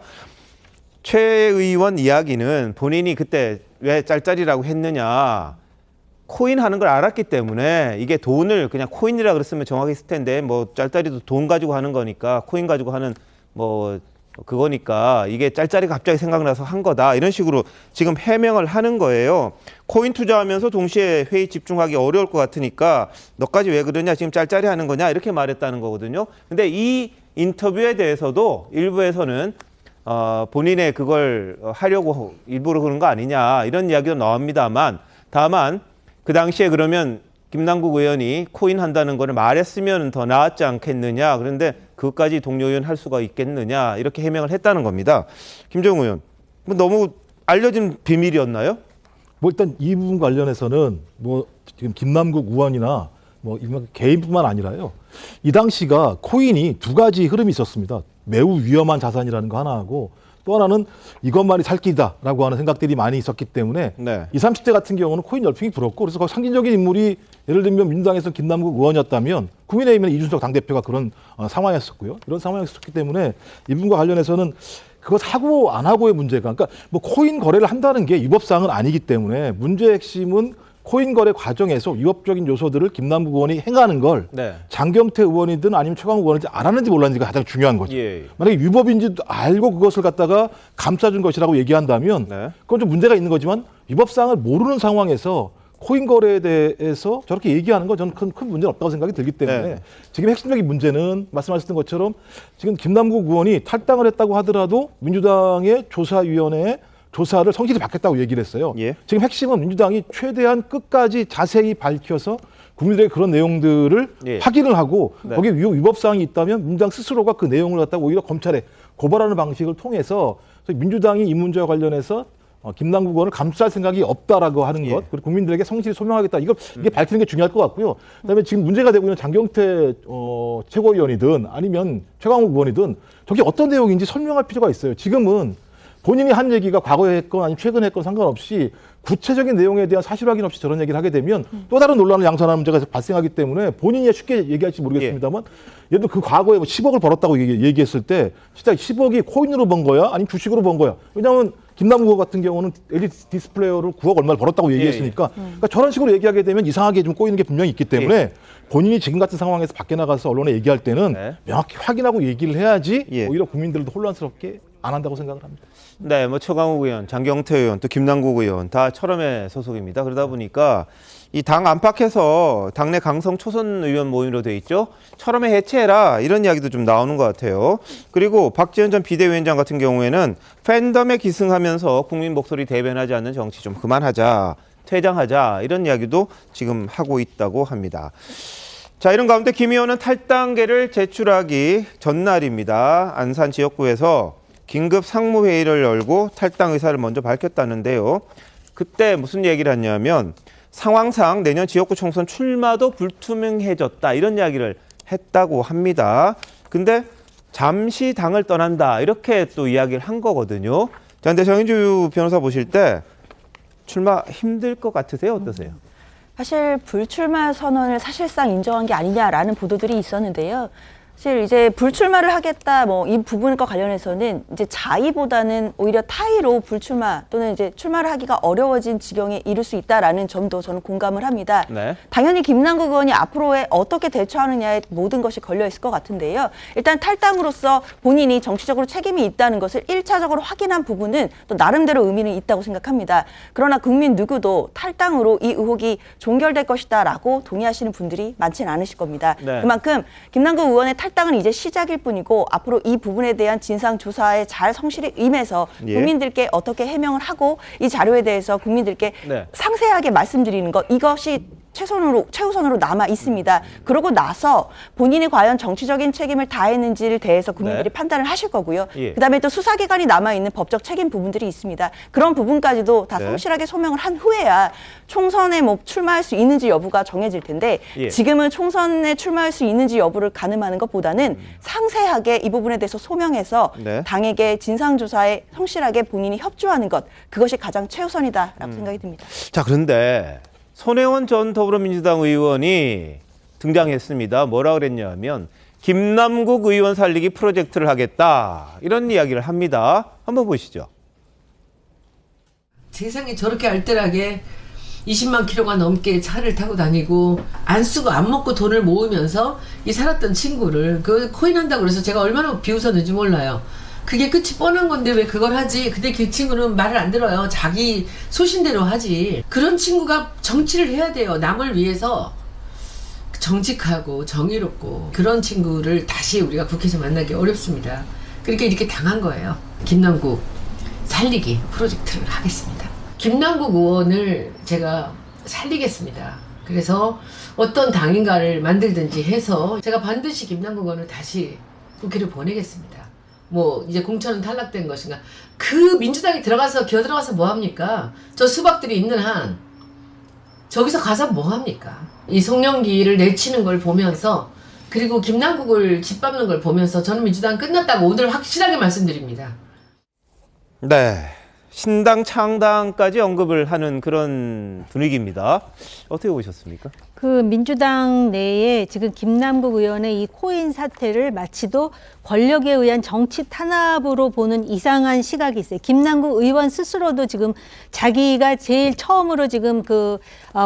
최 의원 이야기는 본인이 그때 왜 짤짤이라고 했느냐 코인 하는 걸 알았기 때문에 이게 돈을 그냥 코인이라 그랬으면 정확히 있을 텐데 뭐 짤짤이도 돈 가지고 하는 거니까 코인 가지고 하는 뭐 그거니까 이게 짤짤이가 갑자기 생각나서 한 거다 이런 식으로 지금 해명을 하는 거예요. 코인 투자하면서 동시에 회의 집중하기 어려울 것 같으니까 너까지 왜 그러냐 지금 짤짤이 하는 거냐 이렇게 말했다는 거거든요. 근데 이 인터뷰에 대해서도 일부에서는 본인의 그걸 하려고 일부러 그런 거 아니냐 이런 이야기도 나옵니다만 다만 그 당시에 그러면 김남국 의원이 코인 한다는 거를 말했으면 더 나았지 않겠느냐. 그런데 그것까지 동료 의원 할 수가 있겠느냐. 이렇게 해명을 했다는 겁니다. 김정우 의원, 뭐 너무 알려진 비밀이었나요? 뭐 일단 이 부분 관련해서는 뭐 지금 김남국 의원이나 뭐 개인뿐만 아니라요. 이 당시가 코인이 두 가지 흐름이 있었습니다. 매우 위험한 자산이라는 거 하나하고 또 하나는 이것만이 살 길이다라고 하는 생각들이 많이 있었기 때문에 20, 30대 같은 경우는 코인 열풍이 불었고 그래서 상징적인 인물이 예를 들면 민주당에서 김남국 의원이었다면 국민의힘은 이준석 당대표가 그런 상황이었었고요. 이런 상황이었기 때문에 이 부분과 관련해서는 그것 하고 안 하고의 문제가 그러니까 뭐 코인 거래를 한다는 게 위법사항은 아니기 때문에 문제의 핵심은 코인 거래 과정에서 위법적인 요소들을 김남국 의원이 행하는 걸 장경태 의원이든 아니면 최강욱 의원이든 알았는지 몰랐는지가 가장 중요한 거죠. 만약에 위법인지 알고 그것을 갖다가 감싸준 것이라고 얘기한다면 그건 좀 문제가 있는 거지만 위법사항을 모르는 상황에서 코인 거래에 대해서 저렇게 얘기하는 건 저는 큰 문제는 없다고 생각이 들기 때문에 지금 핵심적인 문제는 말씀하셨던 것처럼 지금 김남국 의원이 탈당을 했다고 하더라도 민주당의 조사위원회에 조사를 성실히 받겠다고 얘기를 했어요. 지금 핵심은 민주당이 최대한 끝까지 자세히 밝혀서 국민들에게 그런 내용들을 확인을 하고 거기에 위법사항이 있다면 민주당 스스로가 그 내용을 갖다가 오히려 검찰에 고발하는 방식을 통해서 민주당이 이 문제와 관련해서 김남국 의원을 감쌀 생각이 없다라고 하는 것, 그리고 국민들에게 성실히 소명하겠다. 이게 밝히는 게 중요할 것 같고요. 그다음에 지금 문제가 되고 있는 장경태 최고위원이든 아니면 최강욱 의원이든 저게 어떤 내용인지 설명할 필요가 있어요. 지금은 본인이 한 얘기가 과거에 했건 아니면 최근에 했건 상관없이 구체적인 내용에 대한 사실 확인 없이 저런 얘기를 하게 되면 또 다른 논란을 양산하는 문제가 발생하기 때문에 본인이 쉽게 얘기할지 모르겠습니다만 예를 들어 그 과거에 뭐 10억을 벌었다고 얘기했을 때 진짜 10억이 코인으로 번 거야? 아니면 주식으로 번 거야? 왜냐하면 김남국 같은 경우는 LED 디스플레이어로 9억 얼마를 벌었다고 얘기했으니까 그러니까 저런 식으로 얘기하게 되면 이상하게 좀 꼬이는 게 분명히 있기 때문에 본인이 지금 같은 상황에서 밖에 나가서 언론에 얘기할 때는 명확히 확인하고 얘기를 해야지 오히려 국민들도 혼란스럽게 안 한다고 생각을 합니다. 네, 뭐 최강욱 의원, 장경태 의원, 또 김남국 의원 다 철험의 소속입니다. 그러다 보니까 이 당 안팎에서 당내 강성 초선 의원 모임으로 돼 있죠. 철험의 해체해라 이런 이야기도 좀 나오는 것 같아요. 그리고 박지원 전 비대위원장 같은 경우에는 팬덤에 기승하면서 국민 목소리 대변하지 않는 정치 좀 그만하자, 퇴장하자 이런 이야기도 지금 하고 있다고 합니다. 자, 이런 가운데 김 의원은 탈당계를 제출하기 전날입니다. 안산 지역구에서 긴급 상무회의를 열고 탈당 의사를 먼저 밝혔다는데요. 그때 무슨 얘기를 했냐면 상황상 내년 지역구 총선 출마도 불투명해졌다 이런 이야기를 했다고 합니다. 근데 잠시 당을 떠난다 이렇게 또 이야기를 한 거거든요. 자, 근데 정인주 변호사 보실 때 출마 힘들 것 같으세요? 어떠세요? 사실 불출마 선언을 사실상 인정한 게 아니냐라는 보도들이 있었는데요. 사실 이제 불출마를 하겠다 뭐 이 부분과 관련해서는 이제 자의보다는 오히려 타의로 불출마 또는 이제 출마를 하기가 어려워진 지경에 이를 수 있다라는 점도 저는 공감을 합니다. 당연히 김남국 의원이 앞으로에 어떻게 대처하느냐에 모든 것이 걸려 있을 것 같은데요. 일단 탈당으로서 본인이 정치적으로 책임이 있다는 것을 1차적으로 확인한 부분은 또 나름대로 의미는 있다고 생각합니다. 그러나 국민 누구도 탈당으로 이 의혹이 종결될 것이다라고 동의하시는 분들이 많지는 않으실 겁니다. 그만큼 김남국 의원의 탈당은 이제 시작일 뿐이고 앞으로 이 부분에 대한 진상조사에 잘 성실히 임해서 국민들께 어떻게 해명을 하고 이 자료에 대해서 국민들께 상세하게 말씀드리는 것 이것이 최우선으로 남아 있습니다. 그러고 나서 본인이 과연 정치적인 책임을 다했는지를 대해서 국민들이 판단을 하실 거고요. 그다음에 또 수사기관이 남아 있는 법적 책임 부분들이 있습니다. 그런 부분까지도 다 성실하게 소명을 한 후에야 총선에 뭐 출마할 수 있는지 여부가 정해질 텐데 지금은 총선에 출마할 수 있는지 여부를 가늠하는 것보다는 상세하게 이 부분에 대해서 소명해서 당에게 진상조사에 성실하게 본인이 협조하는 것, 그것이 가장 최우선이다라고 생각이 듭니다. 자, 그런데 손혜원 전 더불어민주당 의원이 등장했습니다. 뭐라 그랬냐면 김남국 의원 살리기 프로젝트를 하겠다, 이런 이야기를 합니다. 한번 보시죠. 세상에 저렇게 알뜰하게 20만 킬로가 넘게 차를 타고 다니고 안 쓰고 안 먹고 돈을 모으면서 이 살았던 친구를 그 코인 한다고 그래서 제가 얼마나 비웃었는지 몰라요. 그게 끝이 뻔한 건데 왜 그걸 하지? 근데 그 친구는 말을 안 들어요. 자기 소신대로 하지. 그런 친구가 정치를 해야 돼요. 남을 위해서 정직하고 정의롭고 그런 친구를 다시 우리가 국회에서 만나기 어렵습니다. 그러니까 이렇게 당한 거예요. 김남국 살리기 프로젝트를 하겠습니다. 김남국 의원을 제가 살리겠습니다. 그래서 어떤 당인가를 만들든지 해서 제가 반드시 김남국 의원을 다시 국회를 보내겠습니다. 뭐 이제 공천은 탈락된 것인가? 그 민주당이 기어들어가서 뭐 합니까? 저 수박들이 있는 한 저기서 가서 뭐 합니까? 이 송영기를 내치는 걸 보면서 그리고 김남국을 짓밟는 걸 보면서 저는 민주당 끝났다고 오늘 확실하게 말씀드립니다. 네, 신당 창당까지 언급을 하는 그런 분위기입니다. 어떻게 보셨습니까? 그 민주당 내에 지금 김남국 의원의 이 코인 사태를 마치도 권력에 의한 정치 탄압으로 보는 이상한 시각이 있어요. 김남국 의원 스스로도 지금 자기가 제일 처음으로 지금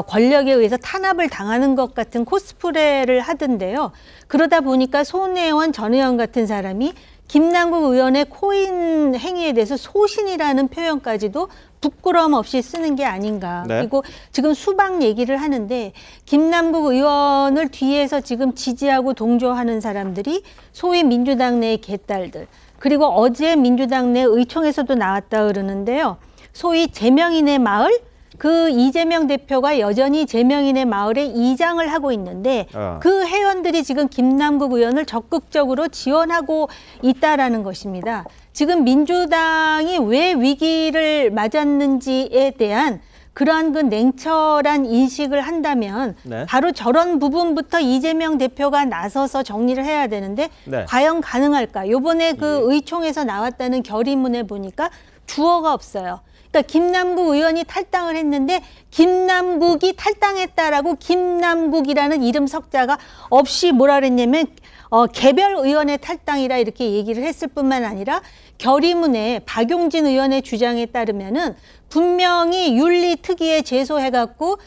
권력에 의해서 탄압을 당하는 것 같은 코스프레를 하던데요. 그러다 보니까 손혜원 전 의원 같은 사람이 김남국 의원의 코인 행위에 대해서 소신이라는 표현까지도 부끄러움 없이 쓰는 게 아닌가. 그리고 지금 수박 얘기를 하는데 김남국 의원을 뒤에서 지금 지지하고 동조하는 사람들이 소위 민주당 내의 개딸들, 그리고 어제 민주당 내 의총에서도 나왔다 그러는데요. 소위 제명인의 마을, 그 이재명 대표가 여전히 제명인의 마을에 이장을 하고 있는데 그 회원들이 지금 김남국 의원을 적극적으로 지원하고 있다라는 것입니다. 지금 민주당이 왜 위기를 맞았는지에 대한 그러한 그 냉철한 인식을 한다면 바로 저런 부분부터 이재명 대표가 나서서 정리를 해야 되는데 과연 가능할까? 요번에 그 의총에서 나왔다는 결의문에 보니까 주어가 없어요. 그러니까 김남국 의원이 탈당을 했는데 김남국이 탈당했다라고 김남국이라는 이름 석자가 없이 뭐라 그랬냐면 개별 의원의 탈당이라 이렇게 얘기를 했을 뿐만 아니라 결의문에 박용진 의원의 주장에 따르면은 분명히 윤리특위에 제소해갖고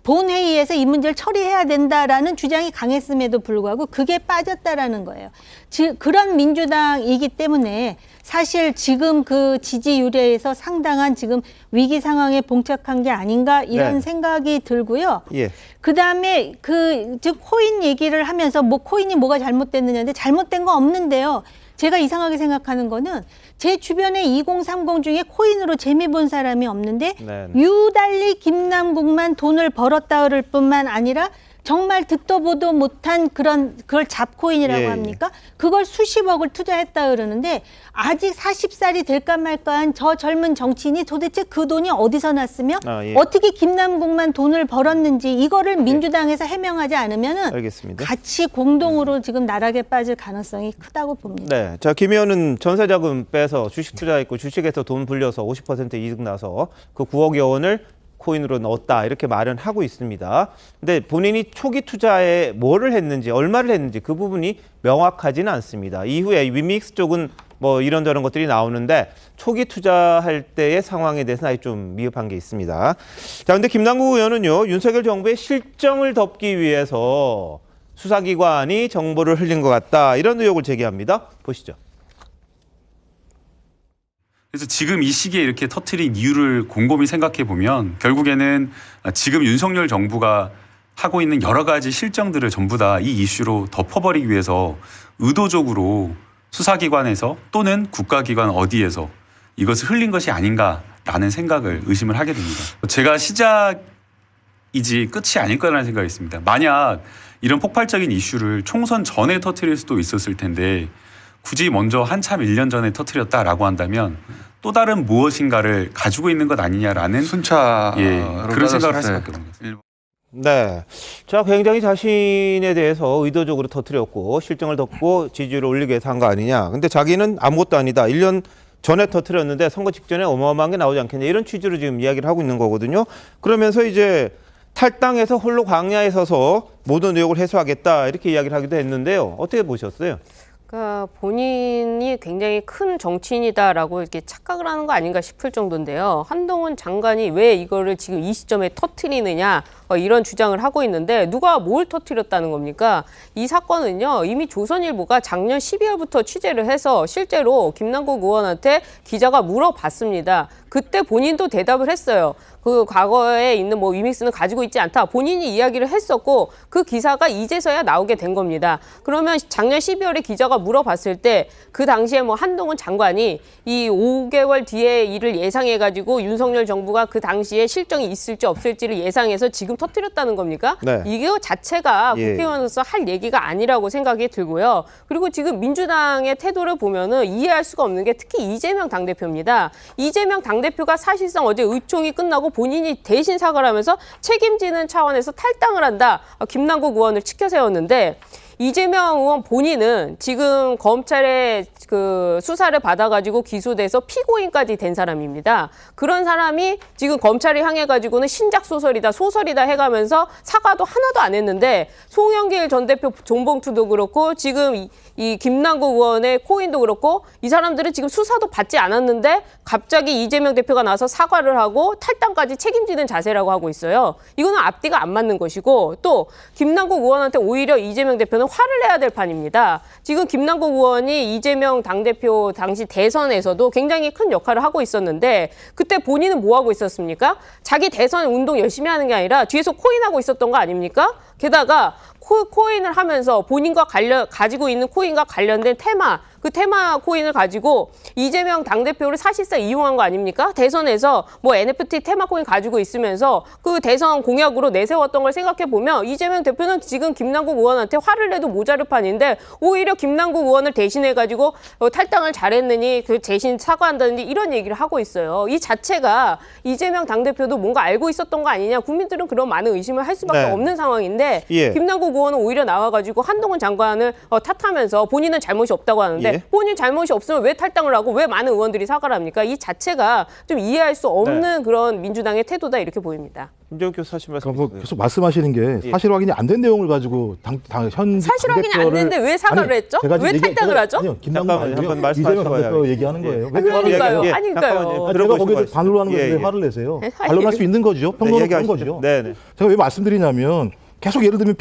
본회의에서 이 문제를 처리해야 된다라는 주장이 강했음에도 불구하고 그게 빠졌다라는 거예요. 즉 그런 민주당이기 때문에 사실 지금 그 지지율에서 상당한 지금 위기 상황에 봉착한 게 아닌가 이런 생각이 들고요. 그다음에 즉 코인 얘기를 하면서 뭐 코인이 뭐가 잘못됐느냐인데 잘못된 거 없는데요. 제가 이상하게 생각하는 거는 제 주변에 2030 중에 코인으로 재미 본 사람이 없는데 유달리 김남국만 돈을 벌었다 그럴 뿐만 아니라 정말 듣도 보도 못한 그걸 잡코인이라고 합니까? 그걸 수십억을 투자했다 그러는데 아직 40살이 될까 말까한 저 젊은 정치인이 도대체 그 돈이 어디서 났으며 어떻게 김남국만 돈을 벌었는지 이거를 민주당에서 해명하지 않으면은 같이 공동으로 지금 나락에 빠질 가능성이 크다고 봅니다. 네, 자 김 의원은 전세자금 빼서 주식 투자했고 주식에서 돈 불려서 50% 이득 나서 그 9억여 원을 코인으로 넣었다 이렇게 말은 하고 있습니다. 근데 본인이 초기 투자에 뭐를 했는지 얼마를 했는지 그 부분이 명확하지는 않습니다. 이후에 위믹스 쪽은 뭐 이런저런 것들이 나오는데 초기 투자할 때의 상황에 대해서는 아직 좀 미흡한 게 있습니다. 자, 근데 김남국 의원은요, 윤석열 정부의 실정을 덮기 위해서 수사기관이 정보를 흘린 것 같다 이런 의혹을 제기합니다. 보시죠. 그래서 지금 이 시기에 이렇게 터트린 이유를 곰곰이 생각해 보면 결국에는 지금 윤석열 정부가 하고 있는 여러 가지 실정들을 전부 다 이 이슈로 덮어버리기 위해서 의도적으로 수사기관에서 또는 국가기관 어디에서 이것을 흘린 것이 아닌가라는 생각을 의심을 하게 됩니다. 제가 시작에 이지 끝이 아닐 거라는 생각이 있습니다. 만약 이런 폭발적인 이슈를 총선 전에 터뜨릴 수도 있었을 텐데 굳이 먼저 한참 1년 전에 터뜨렸다라고 한다면 또 다른 무엇인가를 가지고 있는 것 아니냐라는 순차 그런 생각을 할 수밖에 없는 거죠. 네. 자, 굉장히 자신에 대해서 의도적으로 터뜨렸고 실정을 덮고 지지율을 올리기 위해서 한 거 아니냐. 근데 자기는 아무것도 아니다. 1년 전에 터뜨렸는데 선거 직전에 어마어마한 게 나오지 않겠냐. 이런 취지로 지금 이야기를 하고 있는 거거든요. 그러면서 이제 탈당해서 홀로 광야에 서서 모든 의혹을 해소하겠다. 이렇게 이야기를 하기도 했는데요. 어떻게 보셨어요? 그러니까 본인이 굉장히 큰 정치인이다라고 이렇게 착각을 하는 거 아닌가 싶을 정도인데요. 한동훈 장관이 왜 이거를 지금 이 시점에 터뜨리느냐 이런 주장을 하고 있는데 누가 뭘 터뜨렸다는 겁니까? 이 사건은요. 이미 조선일보가 작년 12월부터 취재를 해서 실제로 김남국 의원한테 기자가 물어봤습니다. 그때 본인도 대답을 했어요. 그 과거에 있는 뭐 위믹스는 가지고 있지 않다. 본인이 이야기를 했었고 그 기사가 이제서야 나오게 된 겁니다. 그러면 작년 12월에 기자가 물어봤을 때 그 당시에 뭐 한동훈 장관이 이 5개월 뒤에 일을 예상해가지고 윤석열 정부가 그 당시에 실정이 있을지 없을지를 예상해서 지금 터뜨렸다는 겁니까? 네. 이거 자체가 예. 국회의원으로서 할 얘기가 아니라고 생각이 들고요. 그리고 지금 민주당의 태도를 보면은 이해할 수가 없는 게 특히 이재명 당대표입니다. 이재명 당대표가 사실상 어제 의총이 끝나고 본인이 대신 사과를 하면서 책임지는 차원에서 탈당을 한다. 김남국 의원을 치켜 세웠는데 이재명 의원 본인은 지금 검찰의 그 수사를 받아가지고 기소돼서 피고인까지 된 사람입니다. 그런 사람이 지금 검찰을 향해가지고는 신작 소설이다 해가면서 사과도 하나도 안 했는데 송영길 전 대표 존봉투도 그렇고 지금 이 김남국 의원의 코인도 그렇고 이 사람들은 지금 수사도 받지 않았는데 갑자기 이재명 대표가 나서 사과를 하고 탈당까지 책임지는 자세라고 하고 있어요. 이거는 앞뒤가 안 맞는 것이고 또 김남국 의원한테 오히려 이재명 대표는 화를 내야 될 판입니다. 지금 김남국 의원이 이재명 당대표 당시 대선에서도 굉장히 큰 역할을 하고 있었는데 그때 본인은 뭐 하고 있었습니까? 자기 대선 운동 열심히 하는 게 아니라 뒤에서 코인하고 있었던 거 아닙니까? 게다가 코인을 하면서 본인과 가지고 있는 코인과 관련된 테마, 그 테마 코인을 가지고 이재명 당대표를 사실상 이용한 거 아닙니까? 대선에서 뭐 NFT 테마 코인 가지고 있으면서 그 대선 공약으로 내세웠던 걸 생각해 보면 이재명 대표는 지금 김남국 의원한테 화를 내도 모자를 판인데 오히려 김남국 의원을 대신해 가지고 탈당을 잘했느니 그 대신 사과한다든지 이런 얘기를 하고 있어요. 이 자체가 이재명 당대표도 뭔가 알고 있었던 거 아니냐. 국민들은 그런 많은 의심을 할 수밖에 네. 없는 상황인데 예. 김남국 의원은 오히려 나와가지고 한동훈 장관을 탓하면서 본인은 잘못이 없다고 하는데 예. 본인 잘못이 없으면 왜 탈당을 하고 왜 많은 의원들이 사과를 합니까? 이 자체가 좀 이해할 수 없는 그런 민주당의 태도다 이렇게 보입니다. 김재욱 교수 하신 말씀. 뭐 계속 말씀하시는 게 사실 확인이 안 된 내용을 가지고 현 사실 확인이 안 됐는데 왜 사과를 했죠? 왜 탈당을 하죠? 아니요, 김남국 이재명 당대표 얘기하는 거예요. 왜 그러니까요. 아니까요. 제가 거기에 반론하는 건데 왜 화를 내세요? 반론할 수 있는 거죠. 평론을 하는 거죠. 네. 제가 왜 말씀드리냐면 계속 예를 들면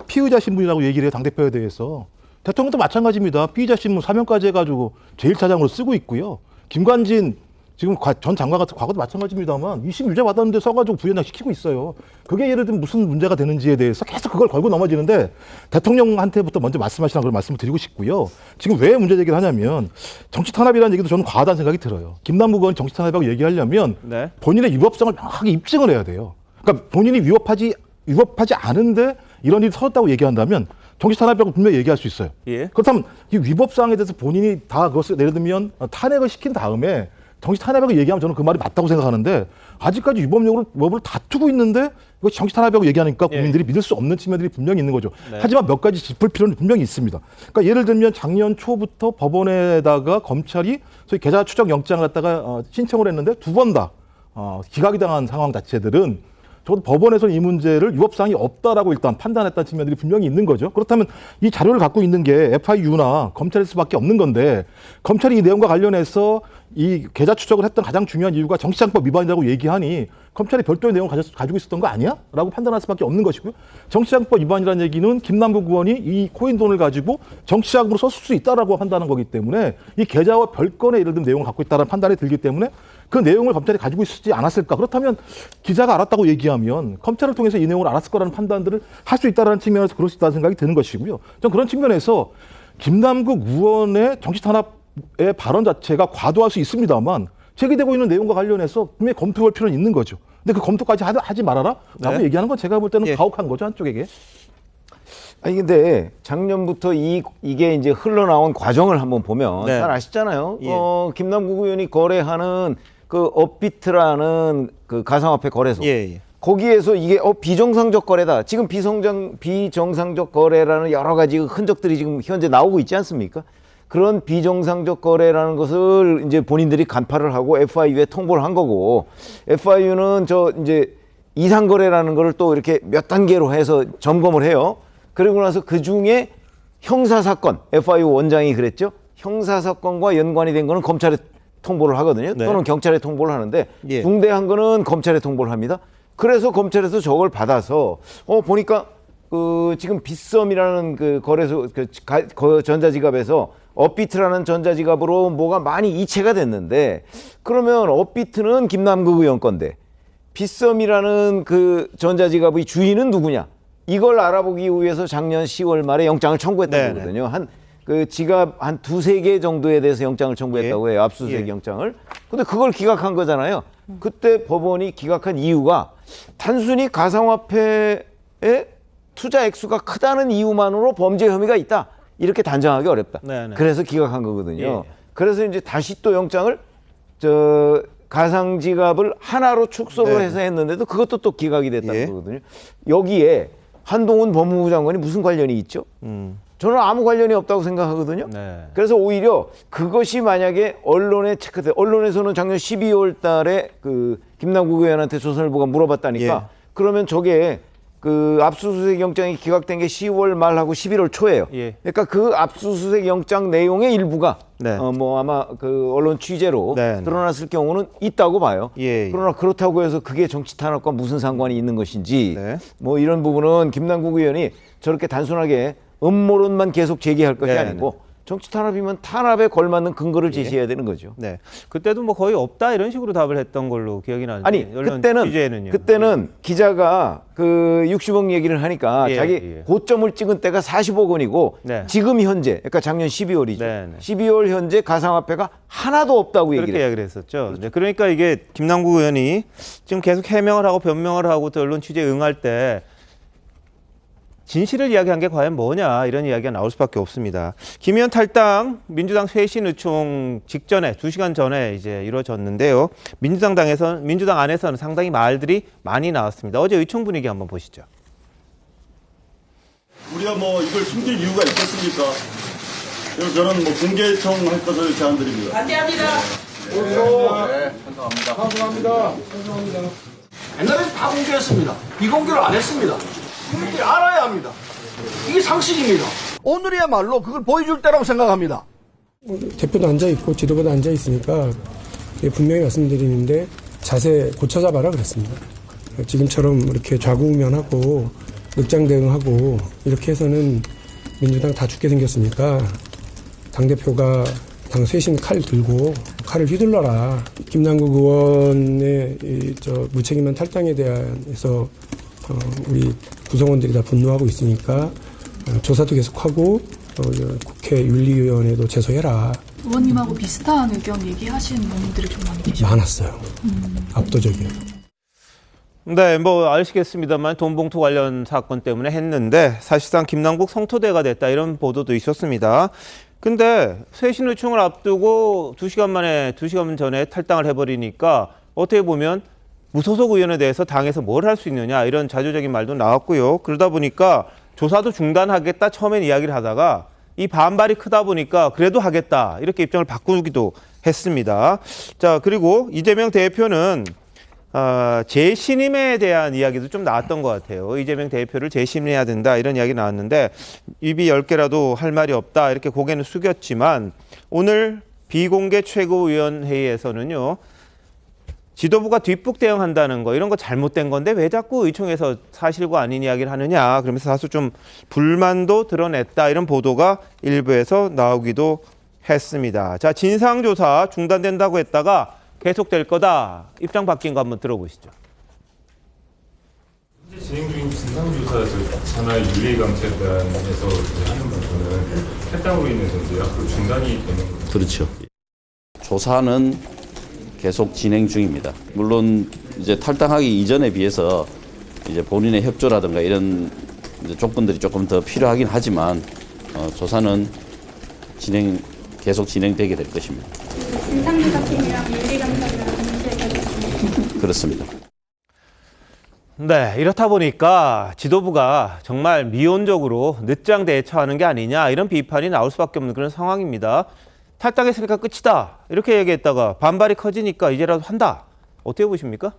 피의자 신분이라고 얘기를 해요. 당대표에 대해서. 대통령도 마찬가지입니다. 피의자 신분 사면까지 해가지고 제1차장으로 쓰고 있고요. 김관진 지금 전 장관 같은 과거도 마찬가지입니다만 2심 유죄 받았는데 써가지고 부연장 시키고 있어요. 그게 예를 들면 무슨 문제가 되는지에 대해서 계속 그걸 걸고 넘어지는데 대통령한테부터 먼저 말씀하시라는 걸 말씀을 드리고 싶고요. 지금 왜 문제 제기를 하냐면 정치 탄압이라는 얘기도 저는 과하다는 생각이 들어요. 김남국 의원 정치 탄압이라고 얘기하려면 본인의 위법성을 명확하게 입증을 해야 돼요. 그러니까 본인이 위법하지 않은데 이런 일이 터졌다고 얘기한다면 정치 탄압이라고 분명히 얘기할 수 있어요. 그렇다면 이 위법사항에 대해서 본인이 다 그것을 예를 들면 탄핵을 시킨 다음에 정치 탄압이라고 얘기하면 저는 그 말이 맞다고 생각하는데 아직까지 위법을 다투고 있는데 이거 정치 탄압이라고 얘기하니까 국민들이 믿을 수 없는 측면들이 분명히 있는 거죠. 하지만 몇 가지 짚을 필요는 분명히 있습니다. 그러니까 예를 들면 작년 초부터 법원에다가 검찰이 소위 계좌 추적 영장을 갖다가 신청을 했는데 두 번 다 기각이 당한 상황 자체들은 적어도 법원에서 이 문제를 위법사항이 없다라고 일단 판단했다는 측면들이 분명히 있는 거죠. 그렇다면 이 자료를 갖고 있는 게 FIU나 검찰일 수밖에 없는 건데 검찰이 이 내용과 관련해서 이 계좌 추적을 했던 가장 중요한 이유가 정치자금법 위반이라고 얘기하니 검찰이 별도의 내용을 가지고 있었던 거 아니야? 라고 판단할 수밖에 없는 것이고요. 정치자금법 위반이라는 얘기는 김남국 의원이 이 코인 돈을 가지고 정치자금으로 썼을 수 있다라고 한다는 거기 때문에 이 계좌와 별건의 예를 들면 내용을 갖고 있다는 판단이 들기 때문에 그 내용을 검찰이 가지고 있지 않았을까? 그렇다면 기자가 알았다고 얘기하면 검찰을 통해서 이 내용을 알았을 거라는 판단들을 할 수 있다는 측면에서 그럴 수 있다는 생각이 드는 것이고요. 전 그런 측면에서 김남국 의원의 정치 탄압의 발언 자체가 과도할 수 있습니다만 제기되고 있는 내용과 관련해서 분명히 검토할 필요는 있는 거죠. 근데 그 검토까지 하지 말아라 라고 네. 얘기하는 건 제가 볼 때는 예. 가혹한 거죠, 한쪽에게. 아니 근데 작년부터 이게 이제 흘러나온 과정을 한번 보면 네. 잘 아시잖아요. 예. 김남국 의원이 거래하는 그 업비트라는 그 가상화폐 거래소. 예. 거기에서 이게 비정상적 거래다. 지금 비정상적 거래라는 여러 가지 흔적들이 지금 현재 나오고 있지 않습니까? 그런 비정상적 거래라는 것을 이제 본인들이 간파를 하고 FIU에 통보를 한 거고, FIU는 저 이제 이상 거래라는 거를 또 이렇게 몇 단계로 해서 점검을 해요. 그리고 나서 그 중에 형사 사건, FIU 원장이 그랬죠. 형사 사건과 연관이 된 거는 검찰에 통보를 하거든요. 네. 또는 경찰에 통보를 하는데 예. 중대한 거는 검찰에 통보를 합니다. 그래서 검찰에서 저걸 받아서 보니까 그 지금 빗썸이라는 그 거래소 그 전자지갑에서 업비트라는 전자지갑으로 뭐가 많이 이체가 됐는데, 그러면 업비트는 김남국 의원 건데 빗썸이라는 그 전자지갑의 주인은 누구냐? 이걸 알아보기 위해서 작년 10월 말에 영장을 청구했다는 거거든요. 그 지갑 한 2-3개 정도에 대해서 영장을 청구했다고 해요. 압수수색 영장을. 근데 그걸 기각한 거잖아요. 그때 법원이 기각한 이유가 단순히 가상화폐의 투자 액수가 크다는 이유만으로 범죄 혐의가 있다. 이렇게 단정하기 어렵다. 그래서 기각한 거거든요. 그래서 이제 다시 또 영장을 가상지갑을 하나로 축소를 해서 했는데도 그것도 또 기각이 됐다는 거거든요. 여기에 한동훈 법무부 장관이 무슨 관련이 있죠? 저는 아무 관련이 없다고 생각하거든요. 그래서 오히려 그것이 만약에 언론에 체크돼, 언론에서는 작년 12월 달에 그 김남국 의원한테 조선일보가 물어봤다니까, 그러면 저게 그 압수수색 영장이 기각된 게 10월 말하고 11월 초예요. 그러니까 그 압수수색 영장 내용의 일부가 뭐 아마 그 언론 취재로 드러났을 경우는 있다고 봐요. 그러나 그렇다고 해서 그게 정치 탄압과 무슨 상관이 있는 것인지 뭐 이런 부분은 김남국 의원이 저렇게 단순하게 음모론만 계속 제기할 것이 아니고 정치 탄압이면 탄압에 걸맞는 근거를 제시해야 되는 거죠. 네. 그때도 뭐 거의 없다 이런 식으로 답을 했던 걸로 기억이 나는데. 아니, 그때는 기자가 그 60억 얘기를 하니까 자기 고점을 찍은 때가 40억 원이고 지금 현재, 그러니까 작년 12월이죠. 12월 현재 가상화폐가 하나도 없다고 그렇게 이야기를 했었죠. 그렇죠. 그러니까 이게 김남국 의원이 지금 계속 해명을 하고 변명을 하고 또 언론 취재에 응할 때 진실을 이야기한 게 과연 뭐냐 이런 이야기가 나올 수밖에 없습니다. 김 의원 탈당 민주당 쇄신 의총 직전에 2시간 전에 이제 이루어졌는데요. 민주당 안에서는 상당히 말들이 많이 나왔습니다. 어제 의총 분위기 한번 보시죠. 우리가 뭐 이걸 숨길 이유가 있겠습니까? 그래서 저는 뭐 공개 요청할 것을 제안드립니다. 반대합니다. 네, 감사합니다. 옛날에 다 공개했습니다. 비공개를 안 했습니다. 국민들이 알아야 합니다. 이게 상식입니다. 오늘이야말로 그걸 보여줄 때라고 생각합니다. 대표도 앉아있고 지도부도 앉아있으니까 분명히 말씀드리는데 자세 고쳐잡아라 그랬습니다. 지금처럼 이렇게 좌구우면하고 늑장 대응하고 이렇게 해서는 민주당 다 죽게 생겼으니까 당대표가 당 쇄신 칼 들고 칼을 휘둘러라. 김남국 의원의 무책임한 탈당에 대해서 우리 구성원들이 다 분노하고 있으니까 조사도 계속하고 국회 윤리위원회도 제소해라. 의원님하고 비슷한 의견 얘기하시는 의원님들이 좀 많이 계시죠? 많았어요. 압도적이에요. 네, 뭐 아시겠습니다만 돈봉투 관련 사건 때문에 했는데 사실상 김남국 성토대가 됐다 이런 보도도 있었습니다. 근데 쇄신 의총을 앞두고 2시간 전에 탈당을 해버리니까 어떻게 보면 무소속 의원에 대해서 당에서 뭘 할 수 있느냐 이런 자조적인 말도 나왔고요. 그러다 보니까 조사도 중단하겠다 처음엔 이야기를 하다가 이 반발이 크다 보니까 그래도 하겠다 이렇게 입장을 바꾸기도 했습니다. 자, 그리고 이재명 대표는 재신임에 대한 이야기도 좀 나왔던 것 같아요. 이재명 대표를 재신임해야 된다 이런 이야기 나왔는데 입이 10개라도 할 말이 없다 이렇게 고개는 숙였지만 오늘 비공개 최고위원회의에서는요. 지도부가 뒷북 대응한다는 거 이런 거 잘못된 건데 왜 자꾸 의총에서 사실과 아닌 이야기를 하느냐 그러면서 다소 좀 불만도 드러냈다 이런 보도가 일부에서 나오기도 했습니다. 자, 진상조사 중단된다고 했다가 계속될 거다 입장 바뀐 거 한번 들어보시죠. 현재 진행 중인 진상조사 산하 윤리감찰단에서 하는 부분은 탈당으로 인해서 이제 앞으로 중단이 되는 거죠. 그렇죠. 조사는 계속 진행 중입니다. 물론 이제 탈당하기 이전에 비해서 이제 본인의 협조라든가 이런 이제 조건들이 조금 더 필요하긴 하지만 조사는 계속 진행되게 될 것입니다. 진상조사팀이랑 윤리감사랑 그렇습니다. 네, 이렇다 보니까 지도부가 정말 미온적으로 늦장 대처하는 게 아니냐 이런 비판이 나올 수밖에 없는 그런 상황입니다. 탈당했으니까 끝이다 이렇게 얘기했다가 반발이 커지니까 이제라도 한다. 어떻게 보십니까?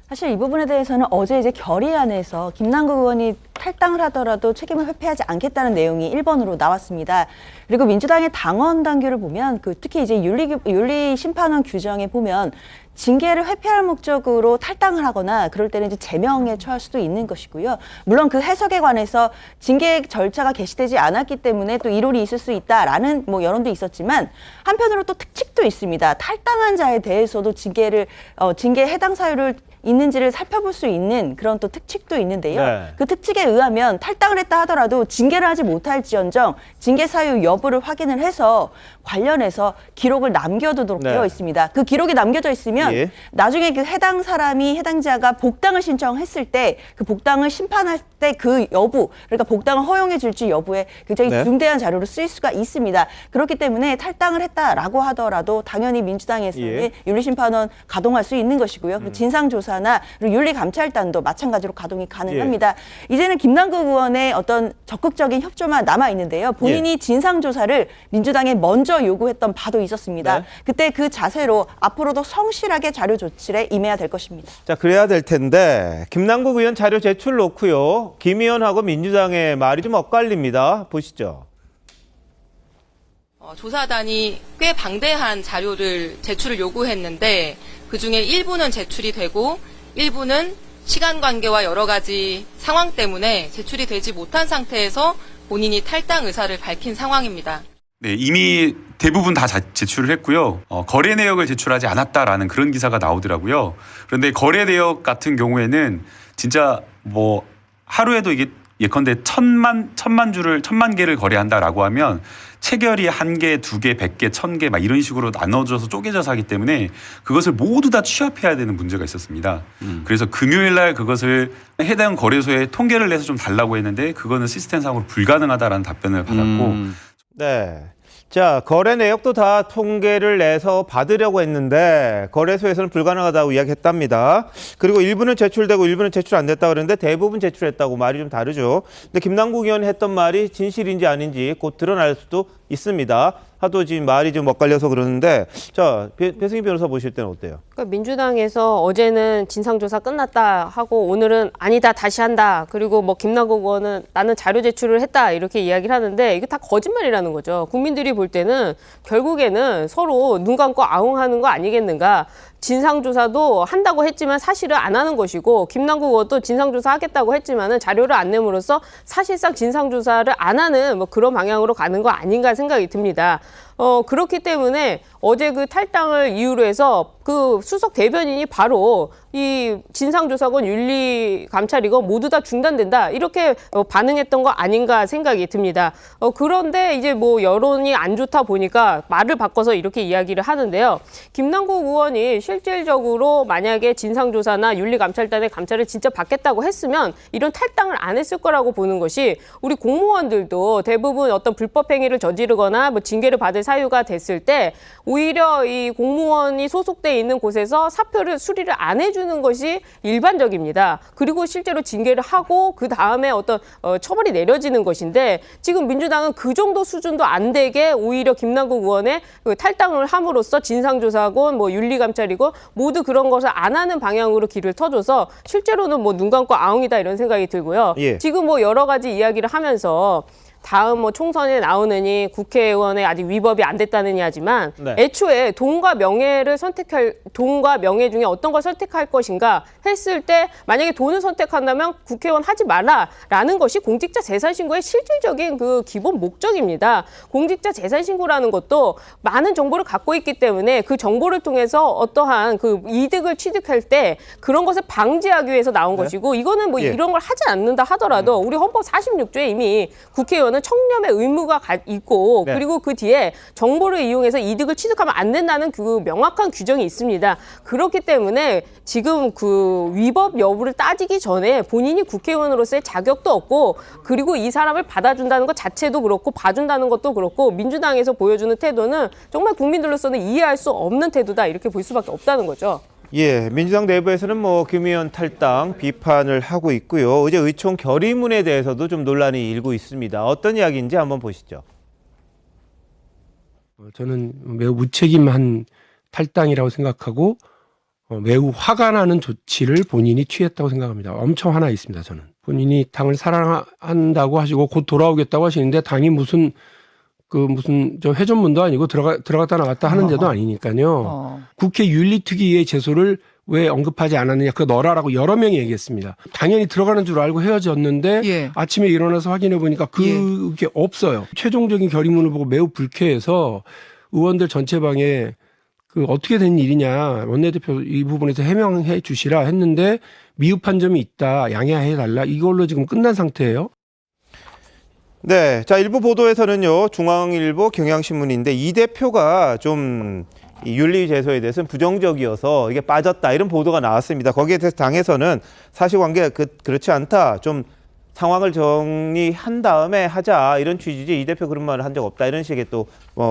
사실 이 부분에 대해서는 어제 이제 결의안에서 김남국 의원이 탈당을 하더라도 책임을 회피하지 않겠다는 내용이 1번으로 나왔습니다. 그리고 민주당의 당원 당규를 보면 특히 이제 윤리심판원 규정에 보면 징계를 회피할 목적으로 탈당을 하거나 그럴 때는 이제 제명에 처할 수도 있는 것이고요. 물론 그 해석에 관해서 징계 절차가 개시되지 않았기 때문에 또 이론이 있을 수 있다라는 여론도 있었지만 한편으로 또 특칙도 있습니다. 탈당한 자에 대해서도 징계 해당 사유를 있는지를 살펴볼 수 있는 그런 또 특칙도 있는데요. 네. 그 특칙에 의하면 탈당을 했다 하더라도 징계를 하지 못할지언정 징계 사유 여부를 확인을 해서 관련해서 기록을 남겨두도록 네. 되어 있습니다. 그 기록이 남겨져 있으면 예. 나중에 그 해당자가 복당을 신청했을 때 그 복당을 심판할 때 그 여부, 그러니까 복당을 허용해 줄지 여부에 굉장히 네. 중대한 자료로 쓰일 수가 있습니다. 그렇기 때문에 탈당을 했다라고 하더라도 당연히 민주당에서는 예. 윤리심판원 가동할 수 있는 것이고요. 그리고 진상조사나 그리고 윤리감찰단도 마찬가지로 가동이 가능합니다. 이제는 김남국 의원의 어떤 적극적인 협조만 남아 있는데요. 본인이 진상조사를 민주당에 먼저 요구했던 바도 있었습니다. 네. 그때 그 자세로 앞으로도 성실하게 자료 조치에 임해야 될 것입니다. 자, 그래야 될 텐데 김남국 의원 자료 제출 놓고요. 김 의원하고 민주당의 말이 좀 엇갈립니다. 보시죠. 조사단이 꽤 방대한 자료를 제출을 요구했는데 그중에 일부는 제출이 되고 일부는 시간 관계와 여러 가지 상황 때문에 제출이 되지 못한 상태에서 본인이 탈당 의사를 밝힌 상황입니다. 네, 이미 대부분 다 제출을 했고요. 거래 내역을 제출하지 않았다라는 그런 기사가 나오더라고요. 그런데 거래 내역 같은 경우에는 진짜 하루에도 이게 예컨대 1000만 개를 거래한다라고 하면 체결이 1개, 2개, 100개, 1000개 막 이런 식으로 나눠져서 쪼개져서 하기 때문에 그것을 모두 다 취합해야 되는 문제가 있었습니다. 그래서 금요일 날 그것을 해당 거래소에 통계를 내서 좀 달라고 했는데 그거는 시스템상으로 불가능하다라는 답변을 받았고 네. 자, 거래 내역도 다 통계를 내서 받으려고 했는데 거래소에서는 불가능하다고 이야기했답니다. 그리고 일부는 제출되고 일부는 제출 안 됐다고 그러는데 대부분 제출했다고 말이 좀 다르죠. 근데 김남국 의원이 했던 말이 진실인지 아닌지 곧 드러날 수도 있습니다. 하도 지금 말이 좀 엇갈려서 그러는데 자, 배승희 변호사 보실 때는 어때요? 그러니까 민주당에서 어제는 진상조사 끝났다 하고 오늘은 아니다 다시 한다. 그리고 김남국 의원은 나는 자료 제출을 했다 이렇게 이야기를 하는데 이게 다 거짓말이라는 거죠. 국민들이 볼 때는 결국에는 서로 눈 감고 아웅하는 거 아니겠는가. 진상조사도 한다고 했지만 사실은 안 하는 것이고 김남국 의원도 진상조사 하겠다고 했지만은 자료를 안 내므로써 사실상 진상조사를 안 하는 그런 방향으로 가는 거 아닌가 생각이 듭니다. 그렇기 때문에 어제 그 탈당을 이유로 해서 그 수석 대변인이 바로 이 진상조사건 윤리감찰이건 모두 다 중단된다 이렇게 반응했던 거 아닌가 생각이 듭니다. 그런데 이제 여론이 안 좋다 보니까 말을 바꿔서 이렇게 이야기를 하는데요. 김남국 의원이 실질적으로 만약에 진상조사나 윤리감찰단의 감찰을 진짜 받겠다고 했으면 이런 탈당을 안 했을 거라고 보는 것이 우리 공무원들도 대부분 어떤 불법 행위를 저지르거나 징계를 받을 사유가 됐을 때 오히려 이 공무원이 소속돼 있는 곳에서 사표를 수리를 안 해주는 것이 일반적입니다. 그리고 실제로 징계를 하고 그 다음에 어떤 처벌이 내려지는 것인데 지금 민주당은 그 정도 수준도 안 되게 오히려 김남국 의원의 탈당을 함으로써 진상조사건 윤리감찰이고 모두 그런 것을 안 하는 방향으로 길을 터줘서 실제로는 눈 감고 아웅이다 이런 생각이 들고요. 예. 지금 여러 가지 이야기를 하면서 다음 총선에 나오느니 국회의원의 아직 위법이 안 됐다느니 하지만 네. 애초에 돈과 명예 중에 어떤 걸 선택할 것인가 했을 때 만약에 돈을 선택한다면 국회의원 하지 말라라는 것이 공직자 재산 신고의 실질적인 그 기본 목적입니다. 공직자 재산 신고라는 것도 많은 정보를 갖고 있기 때문에 그 정보를 통해서 어떠한 그 이득을 취득할 때 그런 것을 방지하기 위해서 나온 것이고 이거는 예. 이런 걸 하지 않는다 하더라도 우리 헌법 46조에 이미 국회의원 국회의원은 청렴의 의무가 있고 네. 그리고 그 뒤에 정보를 이용해서 이득을 취득하면 안 된다는 그 명확한 규정이 있습니다. 그렇기 때문에 지금 그 위법 여부를 따지기 전에 본인이 국회의원으로서의 자격도 없고 그리고 이 사람을 받아준다는 것 자체도 그렇고 봐준다는 것도 그렇고 민주당에서 보여주는 태도는 정말 국민들로서는 이해할 수 없는 태도다 이렇게 볼 수밖에 없다는 거죠. 예, 민주당 내부에서는 뭐 김 의원 탈당 비판을 하고 있고요. 어제 의총 결의문에 대해서도 좀 논란이 일고 있습니다. 어떤 이야기인지 한번 보시죠. 저는 매우 무책임한 탈당이라고 생각하고 매우 화가 나는 조치를 본인이 취했다고 생각합니다. 엄청 화나 있습니다. 저는 본인이 당을 사랑한다고 하시고 곧 돌아오겠다고 하시는데 당이 무슨 저 회전문도 아니고 들어갔다 나갔다 하는 데도 아니니까요. 국회 윤리특위의 제소를 왜 언급하지 않았느냐, 그거 넣어라라고 여러 명이 얘기했습니다. 당연히 들어가는 줄 알고 헤어졌는데 아침에 일어나서 확인해 보니까 그게 없어요. 최종적인 결의문을 보고 매우 불쾌해서 의원들 전체방에 그 어떻게 된 일이냐, 원내대표 이 부분에서 해명해 주시라 했는데 미흡한 점이 있다, 양해해 달라, 이걸로 지금 끝난 상태예요. 네, 자 일부 보도에서는요, 중앙일보, 경향신문인데 이 대표가 좀 이 윤리 제소에 대해서는 부정적이어서 이게 빠졌다 이런 보도가 나왔습니다. 거기에 대해서 당에서는 사실관계 그렇지 않다, 좀 상황을 정리한 다음에 하자 이런 취지지 이 대표 그런 말을 한 적 없다 이런 식의 또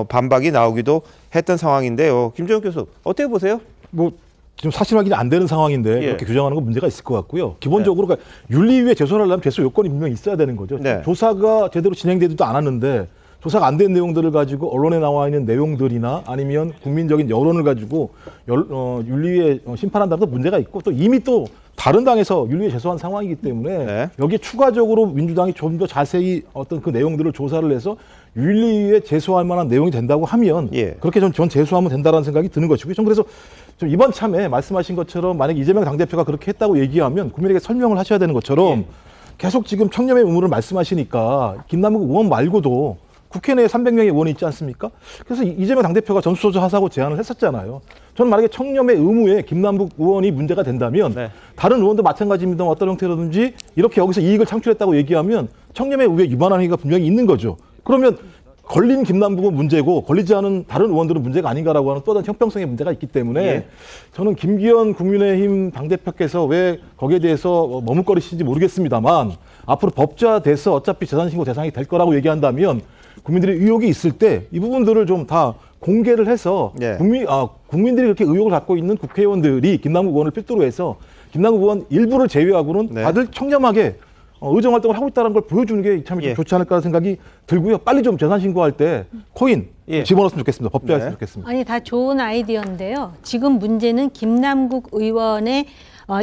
반박이 나오기도 했던 상황인데요. 김종혁 교수 어떻게 보세요? 뭐 지금 사실 확인이 안 되는 상황인데 이렇게 규정하는 건 문제가 있을 것 같고요. 기본적으로 그러니까 윤리위에 제소를 하려면 제소 요건이 분명히 있어야 되는 거죠. 조사가 제대로 진행되지도 않았는데 조사가 안 된 내용들을 가지고 언론에 나와 있는 내용들이나 아니면 국민적인 여론을 가지고 윤리위에 심판한다는 건 문제가 있고 또 이미 또 다른 당에서 윤리위에 제소한 상황이기 때문에 여기에 추가적으로 민주당이 좀 더 자세히 어떤 그 내용들을 조사를 해서 윤리위에 제소할 만한 내용이 된다고 하면 그렇게 전 제소하면 된다는 생각이 드는 것이고요. 전 그래서 좀 이번 참에 말씀하신 것처럼 만약 이재명 당대표가 그렇게 했다고 얘기하면 국민에게 설명을 하셔야 되는 것처럼 계속 지금 청렴의 의무를 말씀하시니까 김남국 의원 말고도 국회 내에 300명의 의원이 있지 않습니까? 그래서 이재명 당대표가 전수조사하자고 제안을 했었잖아요. 저는 만약에 청렴의 의무에 김남국 의원이 문제가 된다면 다른 의원도 마찬가지입니다. 어떤 형태로든지 이렇게 여기서 이익을 창출했다고 얘기하면 청렴의 의무에 위반한 행위가 분명히 있는 거죠. 그러면 걸린 김남국은 문제고 걸리지 않은 다른 의원들은 문제가 아닌가라고 하는 또 다른 형평성의 문제가 있기 때문에 저는 김기현 국민의힘 당대표께서 왜 거기에 대해서 머뭇거리시는지 모르겠습니다.만 앞으로 법제화돼서 어차피 재산신고 대상이 될 거라고 얘기한다면 국민들이 의혹이 있을 때 이 부분들을 좀 다 공개를 해서 국민들이 그렇게 의혹을 갖고 있는 국회의원들이 김남국 의원을 필두로 해서 김남국 의원 일부를 제외하고는 다들 청렴하게 의정 활동을 하고 있다는 걸 보여주는 게 참 좋지 않을까 생각이 들고요. 빨리 좀 재산 신고할 때 코인 집어넣었으면 좋겠습니다. 법제화했으면 좋겠습니다. 아니 다 좋은 아이디어인데요. 지금 문제는 김남국 의원의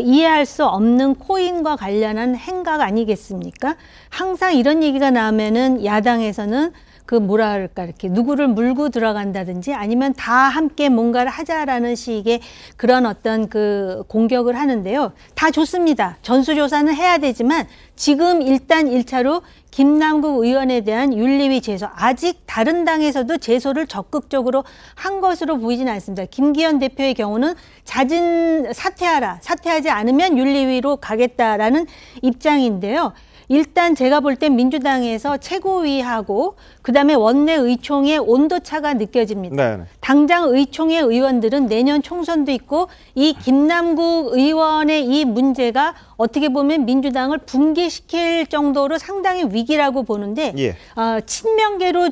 이해할 수 없는 코인과 관련한 행각 아니겠습니까? 항상 이런 얘기가 나오면은 야당에서는 그 뭐랄까 이렇게 누구를 물고 들어간다든지 아니면 다 함께 뭔가를 하자라는 식의 그런 어떤 그 공격을 하는데요. 다 좋습니다. 전수조사는 해야 되지만 지금 일단 1차로 김남국 의원에 대한 윤리위 제소, 아직 다른 당에서도 제소를 적극적으로 한 것으로 보이진 않습니다. 김기현 대표의 경우는 사퇴하지 않으면 윤리위로 가겠다라는 입장인데요. 일단 제가 볼 땐 민주당에서 최고위하고 그다음에 원내 의총의 온도차가 느껴집니다. 당장 의총의 의원들은 내년 총선도 있고 이 김남국 의원의 이 문제가 어떻게 보면 민주당을 붕괴시킬 정도로 상당히 위기라고 보는데 친명계로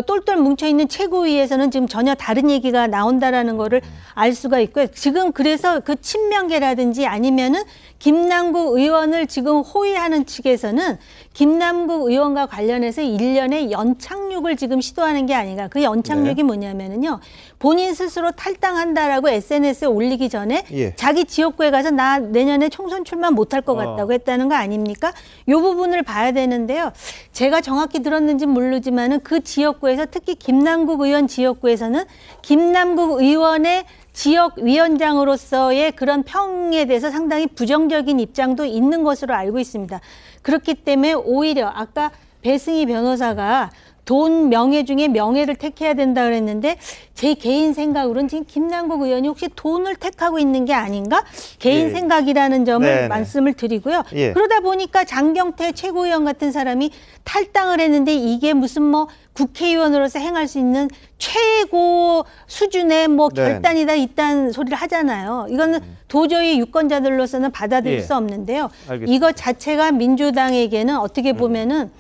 똘똘 뭉쳐있는 최고위에서는 지금 전혀 다른 얘기가 나온다라는 거를 알 수가 있고요. 지금 그래서 그 친명계라든지 아니면은 김남국 의원을 지금 호위하는 측에서는 김남국 의원과 관련해서 1년의 연착륙을 지금 시도하는 게 아닌가. 그 연착륙이 뭐냐면은요. 본인 스스로 탈당한다라고 SNS에 올리기 전에 자기 지역구에 가서 나 내년에 총선 출마 못할 것 같다고 했다는 거 아닙니까? 이 부분을 봐야 되는데요. 제가 정확히 들었는지는 모르지만은 그 지역구에서 특히 김남국 의원 지역구에서는 김남국 의원의 지역위원장으로서의 그런 평에 대해서 상당히 부정적인 입장도 있는 것으로 알고 있습니다. 그렇기 때문에 오히려 아까 배승희 변호사가 돈 명예 중에 명예를 택해야 된다 그랬는데 제 개인 생각으로는 지금 김남국 의원이 혹시 돈을 택하고 있는 게 아닌가? 개인 예. 생각이라는 점을 네네. 말씀을 드리고요. 예. 그러다 보니까 장경태 최고위원 같은 사람이 탈당을 했는데 이게 무슨 뭐 국회의원으로서 행할 수 있는 최고 수준의 뭐 네. 결단이다 이딴 소리를 하잖아요. 이거는 도저히 유권자들로서는 받아들일 예. 수 없는데요. 알겠습니다. 이것 자체가 민주당에게는 어떻게 보면은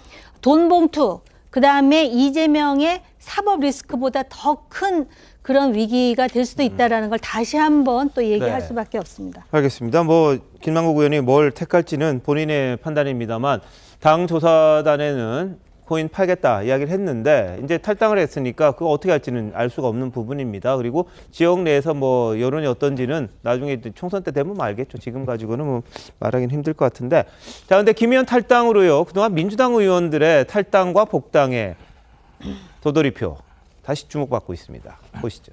돈 봉투 그다음에 이재명의 사법 리스크보다 더 큰 그런 위기가 될 수도 있다라는 걸 다시 한번 또 얘기할 네. 수밖에 없습니다. 알겠습니다. 뭐 김남국 의원이 뭘 택할지는 본인의 판단입니다만 당 조사단에는 코인 팔겠다 이야기를 했는데 이제 탈당을 했으니까 그거 어떻게 할지는 알 수가 없는 부분입니다. 그리고 지역 내에서 뭐 여론이 어떤지는 나중에 이제 총선 때 되면 알겠죠. 지금 가지고는 뭐 말하기는 힘들 것 같은데. 자, 근데 김 의원 탈당으로요. 그동안 민주당 의원들의 탈당과 복당에 도돌이표 다시 주목받고 있습니다. 보시죠.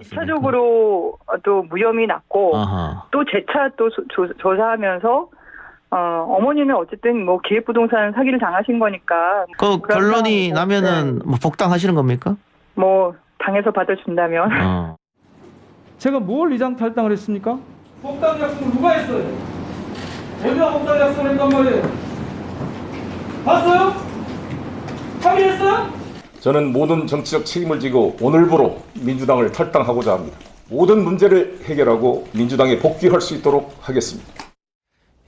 2차적으로 또 무혐의 났고 또 재차 또 조사하면서 어머니는 어쨌든 뭐 기획부동산 사기를 당하신 거니까 그 결론이 나면은 뭐 복당하시는 겁니까? 뭐 당에서 받아준다면 제가 뭘 위장 탈당을 했습니까? 복당 약속을 누가 했어요? 어디가 복당 약속을 했단 말이에요? 봤어요? 확인했어요? 저는 모든 정치적 책임을 지고 오늘부로 민주당을 탈당하고자 합니다. 모든 문제를 해결하고 민주당에 복귀할 수 있도록 하겠습니다.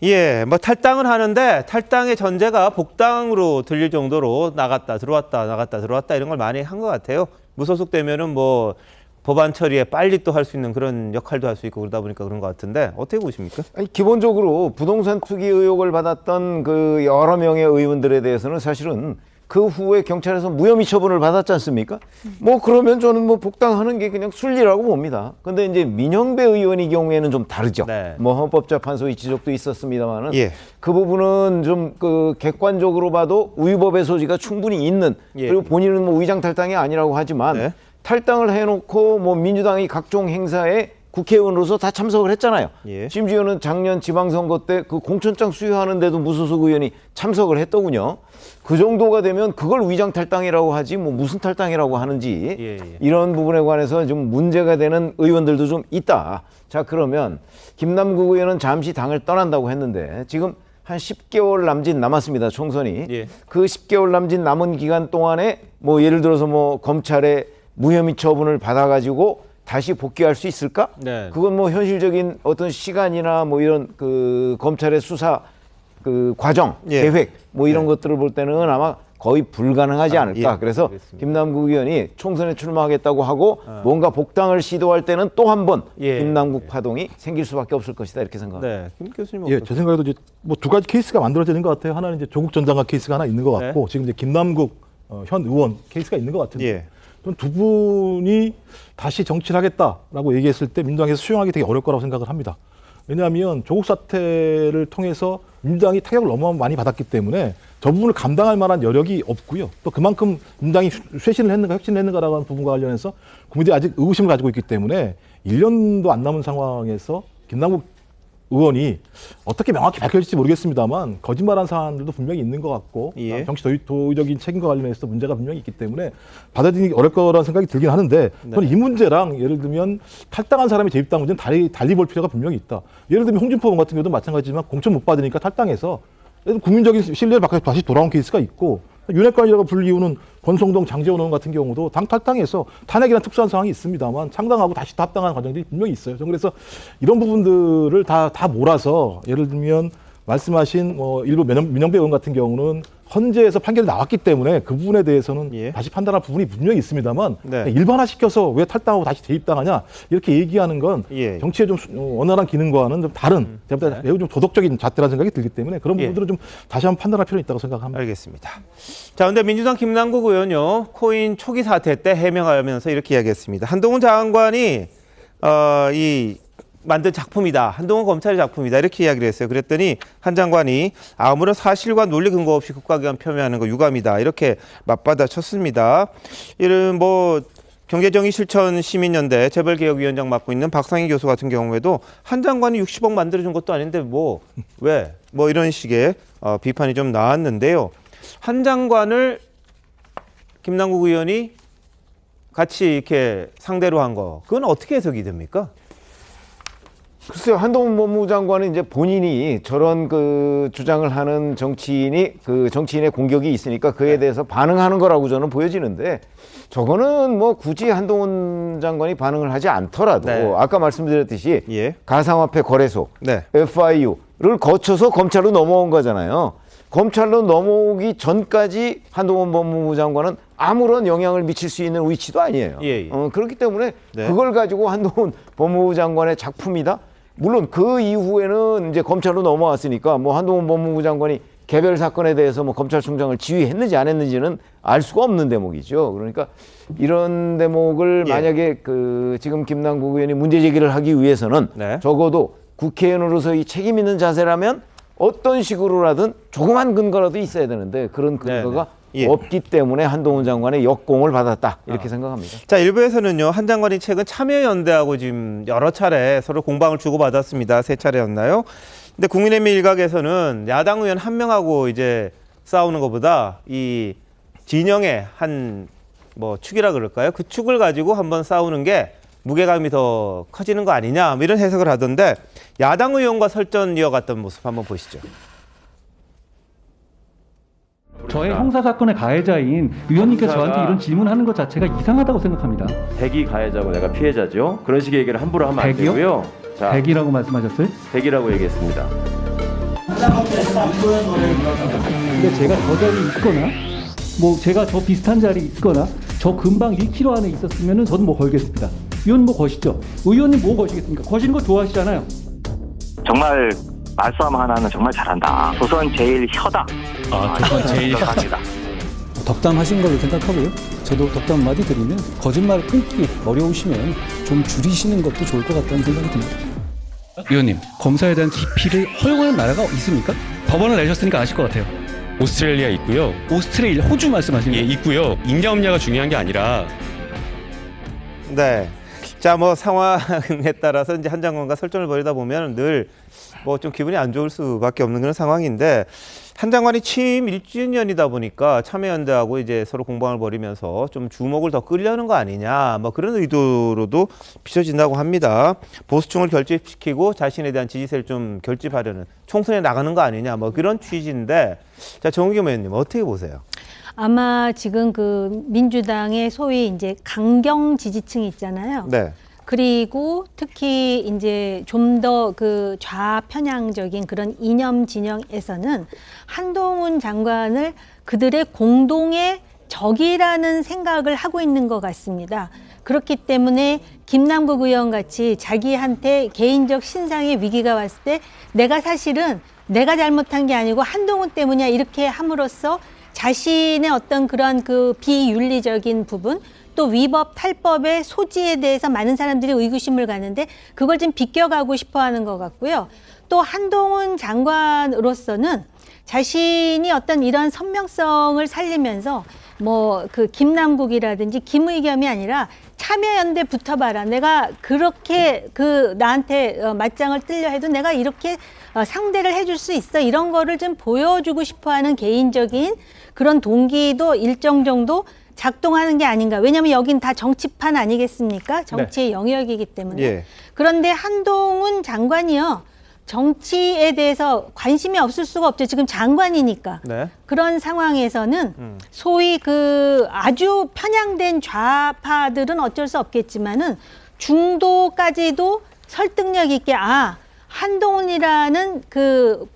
예, 뭐 탈당을 하는데 탈당의 전제가 복당으로 들릴 정도로 나갔다 들어왔다 나갔다 들어왔다 이런 걸 많이 한 것 같아요. 무소속되면은 뭐 법안 처리에 빨리 또 할 수 있는 그런 역할도 할 수 있고 그러다 보니까 그런 것 같은데 어떻게 보십니까? 아니, 기본적으로 부동산 투기 의혹을 받았던 그 여러 명의 의원들에 대해서는 사실은 그 후에 경찰에서 무혐의 처분을 받았지 않습니까? 뭐 그러면 저는 뭐 복당하는 게 그냥 순리라고 봅니다. 근데 이제 민영배 의원의 경우에는 좀 다르죠. 뭐 헌법재판소의 지적도 있었습니다만은 예. 그 부분은 좀 그 객관적으로 봐도 위법의 소지가 충분히 있는 그리고 본인은 뭐 위장 탈당이 아니라고 하지만 탈당을 해놓고 뭐 민주당이 각종 행사에 국회의원으로서 다 참석을 했잖아요. 심지어는 작년 지방선거 때 그 공천장 수여하는데도 무소속 의원이 참석을 했더군요. 그 정도가 되면 그걸 위장 탈당이라고 하지 뭐 무슨 탈당이라고 하는지 이런 부분에 관해서 좀 문제가 되는 의원들도 좀 있다. 자, 그러면 김남국 의원은 잠시 당을 떠난다고 했는데 지금 한 10개월 남짓 남았습니다. 총선이. 그 10개월 남짓 남은 기간 동안에 뭐 예를 들어서 뭐 검찰의 무혐의 처분을 받아가지고 다시 복귀할 수 있을까? 그건 뭐 현실적인 어떤 시간이나 뭐 이런 그 검찰의 수사 그 과정, 계획 뭐 이런 것들을 볼 때는 아마 거의 불가능하지 않을까. 그래서 알겠습니다. 김남국 의원이 총선에 출마하겠다고 하고 뭔가 복당을 시도할 때는 또 한 번 김남국 파동이 생길 수밖에 없을 것이다 이렇게 생각합니다. 네, 김 교수님. 예, 제 생각에도 이제 뭐 두 가지 케이스가 만들어지는 것 같아요. 하나는 이제 조국 전 장관 케이스가 하나 있는 것 같고 지금 이제 김남국 현 의원 케이스가 있는 것 같은데 저는 두 분이 다시 정치를 하겠다라고 얘기했을 때 민주당에서 수용하기 되게 어려울 거라고 생각을 합니다. 왜냐하면 조국 사태를 통해서 민주당이 타격을 너무 많이 받았기 때문에 저 부분을 감당할 만한 여력이 없고요. 또 그만큼 민주당이 쇄신을 했는가 혁신을 했는가라고 하는 부분과 관련해서 국민들이 아직 의구심을 가지고 있기 때문에 1년도 안 남은 상황에서 김남국 의원이 어떻게 명확히 밝혀질지 모르겠습니다만 거짓말한 사안들도 분명히 있는 것 같고 정치 도의적인 책임과 관련해서 문제가 분명히 있기 때문에 받아들이기 어려울 거라는 생각이 들긴 하는데 저는 이 문제랑 예를 들면 탈당한 사람의 재입당 문제는 달리 볼 필요가 분명히 있다. 예를 들면 홍준표 의원 같은 경우도 마찬가지지만 공천 못 받으니까 탈당해서 국민적인 신뢰를 받고 다시 돌아온 케이스가 있고 윤핵관이라고 불리우는 권성동, 장제원 의원 같은 경우도 당 탈당해서 탄핵이라는 특수한 상황이 있습니다만 창당하고 다시 합당한 과정들이 분명히 있어요. 저는 그래서 이런 부분들을 다 몰아서 예를 들면 말씀하신 일부 민영배 의원 같은 경우는 헌재에서 판결이 나왔기 때문에 그 부분에 대해서는 다시 판단할 부분이 분명히 있습니다만 일반화시켜서 왜 탈당하고 다시 재입당하냐 이렇게 얘기하는 건 정치의 좀 원활한 기능과는 좀 다른 매우 좀 도덕적인 잣대라는 생각이 들기 때문에 그런 부분들은 좀 다시 한번 판단할 필요가 있다고 생각합니다. 알겠습니다. 자, 근데 민주당 김남국 의원요 코인 초기 사태 때 해명하면서 이렇게 이야기했습니다. 한동훈 장관이 만든 작품이다. 한동훈 검찰의 작품이다. 이렇게 이야기를 했어요. 그랬더니 한 장관이 아무런 사실과 논리 근거 없이 국가기관 폄훼하는 거 유감이다. 이렇게 맞받아 쳤습니다. 이런 뭐 경제정의실천시민연대 재벌개혁위원장 맡고 있는 박상희 교수 같은 경우에도 한 장관이 60억 만들어준 것도 아닌데 왜? 뭐 이런 식의 비판이 좀 나왔는데요. 한 장관을 김남국 의원이 같이 이렇게 상대로 한 거, 그건 어떻게 해석이 됩니까? 글쎄요, 한동훈 법무부 장관은 이제 본인이 저런 그 주장을 하는 정치인이 그 정치인의 공격이 있으니까 그에 대해서 반응하는 거라고 저는 보여지는데, 저거는 뭐 굳이 한동훈 장관이 반응을 하지 않더라도 아까 말씀드렸듯이 가상화폐 거래소, FIU를 거쳐서 검찰로 넘어온 거잖아요. 검찰로 넘어오기 전까지 한동훈 법무부 장관은 아무런 영향을 미칠 수 있는 위치도 아니에요. 그렇기 때문에 그걸 가지고 한동훈 법무부 장관의 작품이다? 물론 그 이후에는 이제 검찰로 넘어왔으니까 뭐 한동훈 법무부 장관이 개별 사건에 대해서 뭐 검찰총장을 지휘했는지 안 했는지는 알 수가 없는 대목이죠. 그러니까 이런 대목을 만약에 그 지금 김남국 의원이 문제 제기를 하기 위해서는 적어도 국회의원으로서의 책임 있는 자세라면 어떤 식으로라든 조그만 근거라도 있어야 되는데 그런 근거가 없기 때문에 한동훈 장관의 역공을 받았다 이렇게 생각합니다. 자, 일부에서는요, 한 장관이 최근 참여연대하고 지금 여러 차례 서로 공방을 주고받았습니다. 3차례였나요? 근데 국민의힘 일각에서는 야당 의원 한 명하고 이제 싸우는 것보다 이 진영의 한 뭐 축이라 그럴까요? 그 축을 가지고 한번 싸우는 게 무게감이 더 커지는 거 아니냐, 뭐 이런 해석을 하던데, 야당 의원과 설전 이어갔던 모습 한번 보시죠. 저의 형사 사건의 가해자인 의원님께서 저한테 이런 질문하는 것 자체가 이상하다고 생각합니다. 백이 가해자고 내가 피해자죠. 그런 식의 얘기를 함부로 하면 안 되고요. 자, 100이라고 말씀하셨어요? 100이라고 얘기했습니다. 근데 제가 저 자리에 있거나 뭐 제가 저 비슷한 자리에 있거나 저 근방 1km 안에 있었으면 저는 뭐 걸겠습니다. 의원님 뭐 거시죠? 의원님 뭐 거시겠습니까? 거시는 거 좋아하시잖아요. 정말 말싸움 하나는 정말 잘한다. 조선 제일 혀다. 조선 제일 혀다. 덕담하신 걸로 생각하고요. 저도 덕담 한마디 드리면, 거짓말 끊기 어려우시면 좀 줄이시는 것도 좋을 것 같다는 생각이 듭니다. 의원님, 검사에 대한 기피를 허용하는 나라가 있습니까? 법원을 내셨으니까 아실 것 같아요. 오스트레일리아 있고요. 오스트레일리아, 호주 말씀하시는 거예요? 있고요. 있냐 없냐가 중요한 게 아니라. 네. 자, 뭐 상황에 따라서 이제 한 장관과 설전을 벌이다 보면 늘 뭐 좀 기분이 안 좋을 수밖에 없는 그런 상황인데, 한 장관이 취임 1주년이다 보니까 참여연대하고 이제 서로 공방을 벌이면서 좀 주목을 더 끌려는 거 아니냐, 뭐 그런 의도로도 비춰진다고 합니다. 보수층을 결집시키고 자신에 대한 지지세를 좀 결집하려는, 총선에 나가는 거 아니냐, 뭐 그런 취지인데, 자, 정우겸 의원님 어떻게 보세요? 아마 지금 그 민주당의 소위 이제 강경 지지층이 있잖아요. 네. 그리고 특히 이제 좀 더 그 좌편향적인 그런 이념 진영에서는 한동훈 장관을 그들의 공동의 적이라는 생각을 하고 있는 것 같습니다. 그렇기 때문에 김남국 의원 같이 자기한테 개인적 신상의 위기가 왔을 때 내가 사실은 내가 잘못한 게 아니고 한동훈 때문이야 이렇게 함으로써 자신의 어떤 그런 그 비윤리적인 부분, 또 위법 탈법의 소지에 대해서 많은 사람들이 의구심을 갖는데 그걸 좀 비껴가고 싶어 하는 것 같고요. 또 한동훈 장관으로서는 자신이 어떤 이런 선명성을 살리면서 뭐 그 김남국이라든지 김의겸이 아니라 참여연대 붙어봐라. 내가 그렇게 그 나한테 맞짱을 뜨려 해도 내가 이렇게 상대를 해줄 수 있어. 이런 거를 좀 보여주고 싶어 하는 개인적인 그런 동기도 일정 정도 작동하는 게 아닌가. 왜냐하면 여긴 다 정치판 아니겠습니까? 정치의 영역이기 때문에. 그런데 한동훈 장관이요. 정치에 대해서 관심이 없을 수가 없죠. 지금 장관이니까. 그런 상황에서는 소위 그 아주 편향된 좌파들은 어쩔 수 없겠지만은 중도까지도 설득력 있게 한동훈이라는 그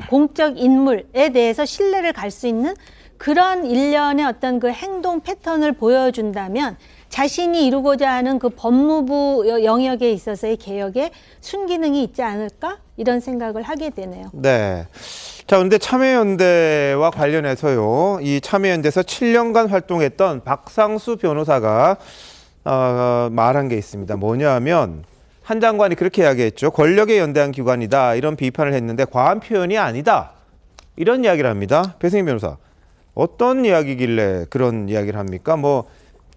공적 인물에 대해서 신뢰를 갈 수 있는 그런 일련의 어떤 그 행동 패턴을 보여준다면 자신이 이루고자 하는 그 법무부 영역에 있어서의 개혁에 순기능이 있지 않을까? 이런 생각을 하게 되네요. 네. 자, 근데 참여연대와 관련해서요. 이 참여연대에서 7년간 활동했던 박상수 변호사가 말한 게 있습니다. 뭐냐면 한 장관이 그렇게 이야기했죠. 권력에 연대한 기관이다. 이런 비판을 했는데 과한 표현이 아니다. 이런 이야기를 합니다. 배승희 변호사. 어떤 이야기길래 그런 이야기를 합니까? 뭐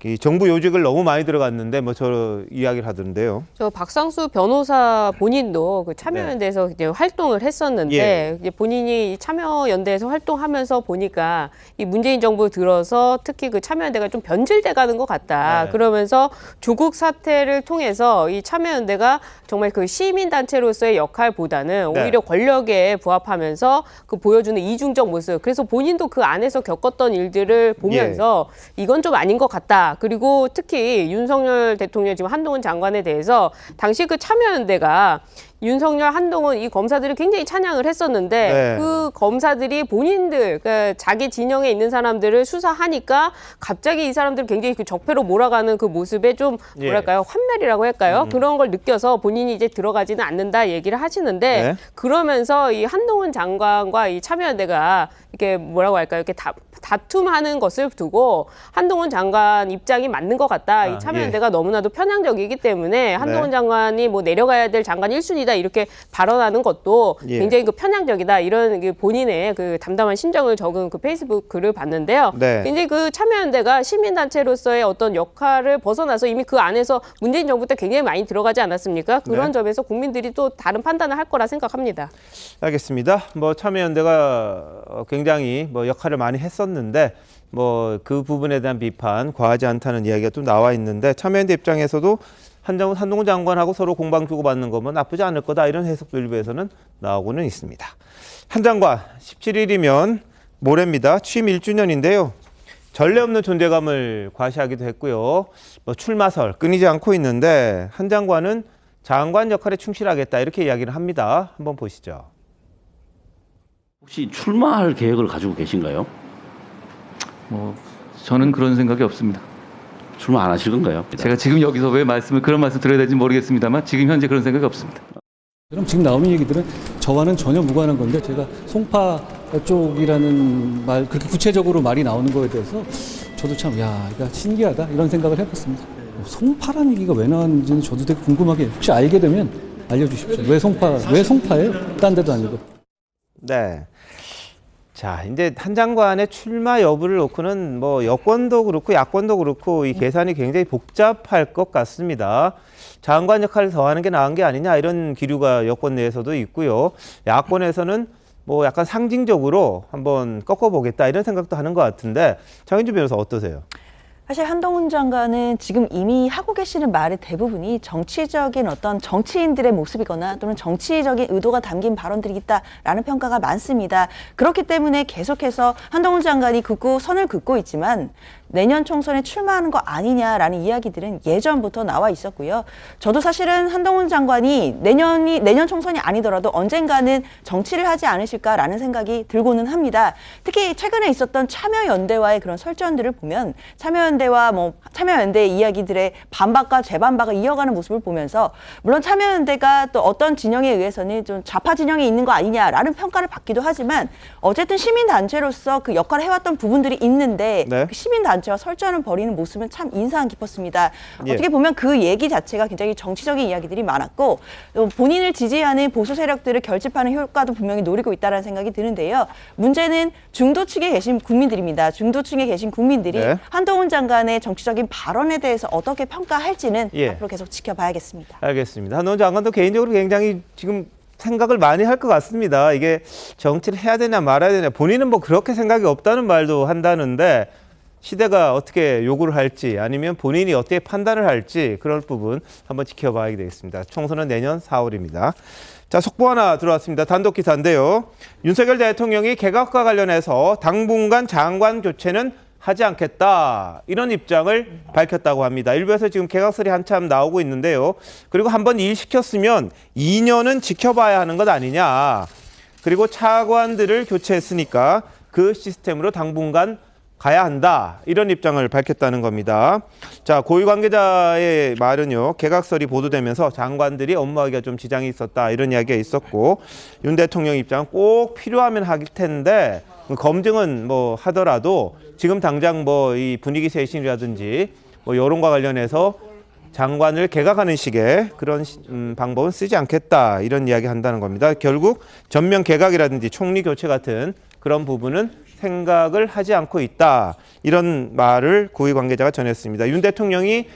이 정부 요직을 너무 많이 들어갔는데 뭐 저 이야기를 하던데요. 저 박상수 변호사 본인도 그 참여연대에서 이제 활동을 했었는데 이제 본인이 이 참여연대에서 활동하면서 보니까 이 문재인 정부 들어서 특히 그 참여연대가 좀 변질돼가는 것 같다. 그러면서 조국 사태를 통해서 이 참여연대가 정말 그 시민단체로서의 역할보다는 오히려 권력에 부합하면서 그 보여주는 이중적 모습. 그래서 본인도 그 안에서 겪었던 일들을 보면서 이건 좀 아닌 것 같다. 그리고 특히 윤석열 대통령 지금 한동훈 장관에 대해서 당시 그 참여연대가 윤석열, 한동훈 이 검사들을 굉장히 찬양을 했었는데 그 검사들이 본인들, 그러니까 자기 진영에 있는 사람들을 수사하니까 갑자기 이 사람들을 굉장히 그 적폐로 몰아가는 그 모습에 좀 뭐랄까요, 환멸이라고 할까요? 그런 걸 느껴서 본인이 이제 들어가지는 않는다 얘기를 하시는데 그러면서 이 한동훈 장관과 이 참여연대가 이렇게 뭐라고 할까요? 이렇게 다툼하는 것을 두고 한동훈 장관 입장이 맞는 것 같다. 이 참여연대가 너무나도 편향적이기 때문에 한동훈 장관이 뭐 내려가야 될 장관 1순위다 이렇게 발언하는 것도 굉장히 그 편향적이다. 이런 본인의 그 담담한 심정을 적은 그 페이스북 글을 봤는데요. 굉장히 그 참여연대가 시민단체로서의 어떤 역할을 벗어나서 이미 그 안에서 문재인 정부 때 굉장히 많이 들어가지 않았습니까? 그런 점에서 국민들이 또 다른 판단을 할 거라 생각합니다. 알겠습니다. 뭐 참여연대가 굉장히 뭐 역할을 많이 했었는데 뭐 그 부분에 대한 비판 과하지 않다는 이야기가 또 나와 있는데 참여연대 입장에서도 한동훈 장관하고 서로 공방 주고받는 거면 나쁘지 않을 거다 이런 해석도 일부에서는 나오고는 있습니다. 한 장관 17일이면 모레입니다. 취임 1주년인데요. 전례 없는 존재감을 과시하기도 했고요. 뭐 출마설 끊이지 않고 있는데 한 장관은 장관 역할에 충실하겠다 이렇게 이야기를 합니다. 한번 보시죠. 혹시 출마할 계획을 가지고 계신가요? 저는 그런 생각이 없습니다. 출마 안 하실 건가요? 제가 지금 여기서 왜 그런 말씀 드려야 될지 모르겠습니다만 지금 현재 그런 생각이 없습니다. 그럼 지금 나오는 얘기들은 저와는 전혀 무관한 건데 제가 송파 쪽이라는 말 그렇게 구체적으로 말이 나오는 거에 대해서 저도 참 이거 신기하다 이런 생각을 해봤습니다. 송파라는 얘기가 왜 나왔는지는 저도 되게 궁금하게 혹시 알게 되면 알려주십시오. 왜 송파예요? 딴 데도 아니고. 네. 자, 이제 한 장관의 출마 여부를 놓고는 뭐 여권도 그렇고 야권도 그렇고 이 계산이 굉장히 복잡할 것 같습니다. 장관 역할을 더 하는 게 나은 게 아니냐 이런 기류가 여권 내에서도 있고요. 야권에서는 뭐 약간 상징적으로 한번 꺾어보겠다 이런 생각도 하는 것 같은데 장윤주 변호사 어떠세요? 사실 한동훈 장관은 지금 이미 하고 계시는 말의 대부분이 정치적인 어떤 정치인들의 모습이거나 또는 정치적인 의도가 담긴 발언들이겠다라는 평가가 많습니다. 그렇기 때문에 계속해서 한동훈 장관이 선을 긋고 있지만 내년 총선에 출마하는 거 아니냐라는 이야기들은 예전부터 나와 있었고요. 저도 사실은 한동훈 장관이 내년 총선이 아니더라도 언젠가는 정치를 하지 않으실까라는 생각이 들고는 합니다. 특히 최근에 있었던 참여연대와의 그런 설전들을 보면 참여연대와 참여연대의 이야기들의 반박과 재반박을 이어가는 모습을 보면서 물론 참여연대가 또 어떤 진영에 의해서는 좀 좌파 진영에 있는 거 아니냐라는 평가를 받기도 하지만 어쨌든 시민단체로서 그 역할을 해왔던 부분들이 있는데 그 시민단체와 설전을 벌이는 모습은 참 인상 깊었습니다. 어떻게 보면 그 얘기 자체가 굉장히 정치적인 이야기들이 많았고 본인을 지지하는 보수 세력들을 결집하는 효과도 분명히 노리고 있다는 생각이 드는데요. 문제는 중도층에 계신 국민들입니다. 중도층에 계신 국민들이 한동훈 장관의 정치적인 발언에 대해서 어떻게 평가할지는 앞으로 계속 지켜봐야겠습니다. 알겠습니다. 한동훈 장관도 개인적으로 굉장히 지금 생각을 많이 할 것 같습니다. 이게 정치를 해야 되냐 말아야 되냐 본인은 뭐 그렇게 생각이 없다는 말도 한다는데 시대가 어떻게 요구를 할지 아니면 본인이 어떻게 판단을 할지 그럴 부분 한번 지켜봐야 되겠습니다. 총선은 내년 4월입니다. 자, 속보 하나 들어왔습니다. 단독 기사인데요. 윤석열 대통령이 개각과 관련해서 당분간 장관 교체는 하지 않겠다 이런 입장을 밝혔다고 합니다. 일부에서 지금 개각설이 한참 나오고 있는데요. 그리고 한번 일 시켰으면 2년은 지켜봐야 하는 것 아니냐. 그리고 차관들을 교체했으니까 그 시스템으로 당분간 가야 한다 이런 입장을 밝혔다는 겁니다. 자, 고위 관계자의 말은요. 개각설이 보도되면서 장관들이 업무하기가 좀 지장이 있었다 이런 이야기가 있었고 윤 대통령 입장은 꼭 필요하면 할 텐데 검증은 뭐 하더라도 지금 당장 뭐 이 분위기 쇄신이라든지 뭐 여론과 관련해서 장관을 개각하는 식의 그런 방법은 쓰지 않겠다 이런 이야기 한다는 겁니다. 결국 전면 개각이라든지 총리 교체 같은 그런 부분은 생각을 하지 않고 있다. 이런 말을 고위 관계자가 전했습니다. 윤 대통령이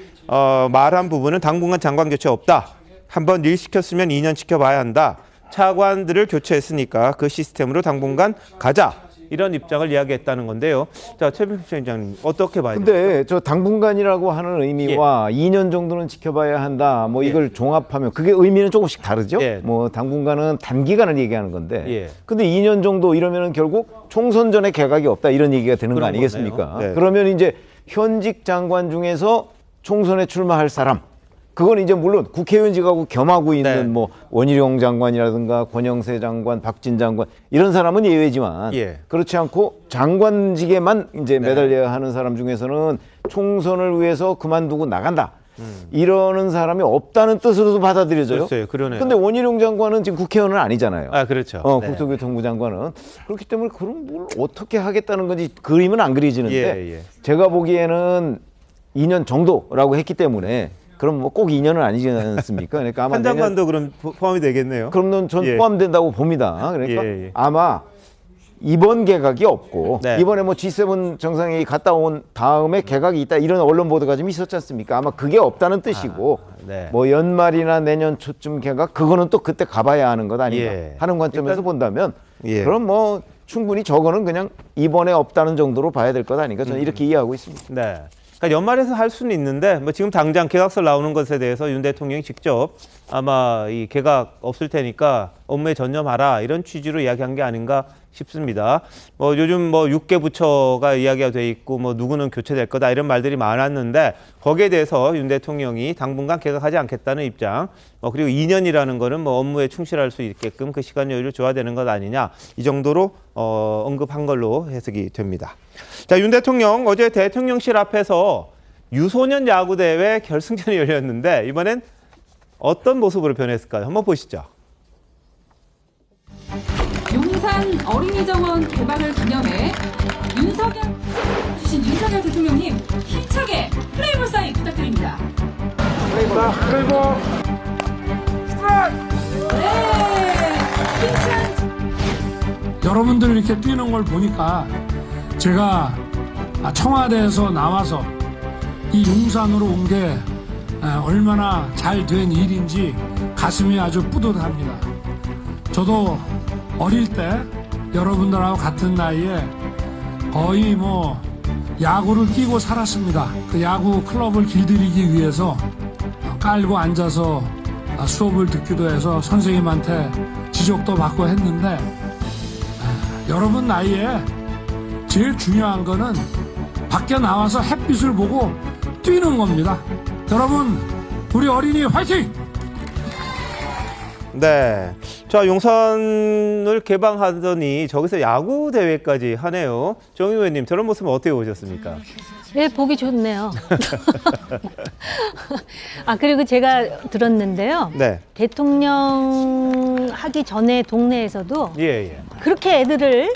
말한 부분은 당분간 장관 교체 없다. 한번 일 시켰으면 2년 지켜봐야 한다. 차관들을 교체했으니까 그 시스템으로 당분간 가자. 이런 입장을 이야기했다는 건데요. 자, 최병식 위원장님 어떻게 봐야 돼요? 근데 저 당분간이라고 하는 의미와 2년 정도는 지켜봐야 한다. 뭐 이걸 종합하면 그게 의미는 조금씩 다르죠. 뭐 당분간은 단기간을 얘기하는 건데. 근데 2년 정도 이러면은 결국 총선 전에 개각이 없다 이런 얘기가 되는 거 아니겠습니까? 그러면 이제 현직 장관 중에서 총선에 출마할 사람 그건 이제 물론 국회의원직하고 겸하고 있는 뭐 원희룡 장관이라든가 권영세 장관, 박진 장관 이런 사람은 예외지만 그렇지 않고 장관직에만 이제 매달려야 하는 사람 중에서는 총선을 위해서 그만두고 나간다. 이러는 사람이 없다는 뜻으로도 받아들여져요. 글쎄요, 그러네요. 근데 원희룡 장관은 지금 국회의원은 아니잖아요. 아, 그렇죠. 국토교통부 장관은. 그렇기 때문에 그럼 뭘 어떻게 하겠다는 건지 그림은 안 그려지는데 제가 보기에는 2년 정도라고 했기 때문에 그럼 뭐 꼭 2년은 아니지 않습니까? 그러니까 아마 한 장관도 그럼 포함이 되겠네요. 그럼 전 포함된다고 봅니다. 그러니까 아마 이번 개각이 없고 이번에 뭐 G7 정상회의 갔다 온 다음에 개각이 있다 이런 언론 보도가 좀 있었지 않습니까? 아마 그게 없다는 뜻이고 뭐 연말이나 내년 초쯤 개각 그거는 또 그때 가봐야 하는 것 아닌가 하는 관점에서 본다면 그럼 뭐 충분히 저거는 그냥 이번에 없다는 정도로 봐야 될 것 아닌가 저는 이렇게 이해하고 있습니다. 네. 그러니까 연말에서 할 수는 있는데 뭐 지금 당장 개각설 나오는 것에 대해서 윤 대통령이 직접 아마 이 개각 없을 테니까 업무에 전념하라 이런 취지로 이야기한 게 아닌가 싶습니다. 뭐 요즘 뭐 6개 부처가 이야기가 돼 있고 뭐 누구는 교체될 거다 이런 말들이 많았는데 거기에 대해서 윤 대통령이 당분간 개각하지 않겠다는 입장. 그리고 2년이라는 거는 뭐 업무에 충실할 수 있게끔 그 시간 여유를 줘야 되는 것 아니냐 이 정도로 언급한 걸로 해석이 됩니다. 자, 윤 대통령 어제 대통령실 앞에서 유소년 야구 대회 결승전이 열렸는데 이번엔 어떤 모습으로 변했을까요? 한번 보시죠. 용산 어린이정원 개방을 기념해 윤석열 대통령님 힘차게 플레이볼 사인 부탁드립니다. 플레이볼 여러분들 이렇게 뛰는 걸 보니까 제가 청와대에서 나와서 이 용산으로 온 게 얼마나 잘 된 일인지 가슴이 아주 뿌듯합니다. 저도 어릴 때 여러분들하고 같은 나이에 거의 뭐 야구를 끼고 살았습니다. 그 야구 클럽을 길들이기 위해서 깔고 앉아서 수업을 듣기도 해서 선생님한테 지적도 받고 했는데 여러분 나이에 제일 중요한 거는 밖에 나와서 햇빛을 보고 뛰는 겁니다. 여러분 우리 어린이 화이팅! 네. 자, 용산을 개방하더니 저기서 야구 대회까지 하네요. 정의 의원님, 저런 모습은 어떻게 보셨습니까? 네, 보기 좋네요. 그리고 제가 들었는데요. 대통령 하기 전에 동네에서도 그렇게 애들을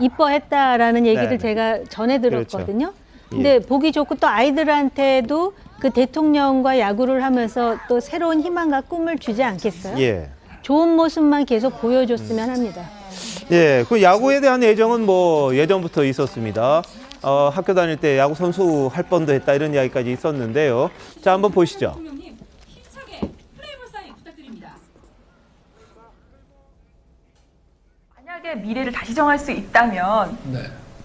이뻐했다라는 얘기를 제가 전해 들었거든요. 근데 보기 좋고 또 아이들한테도 그 대통령과 야구를 하면서 또 새로운 희망과 꿈을 주지 않겠어요? 좋은 모습만 계속 보여줬으면 합니다. 그 야구에 대한 애정은 뭐 예전부터 있었습니다. 학교 다닐 때 야구 선수 할 뻔도 했다 이런 이야기까지 있었는데요. 자, 한번 보시죠. 만약에 미래를 다시 정할 수 있다면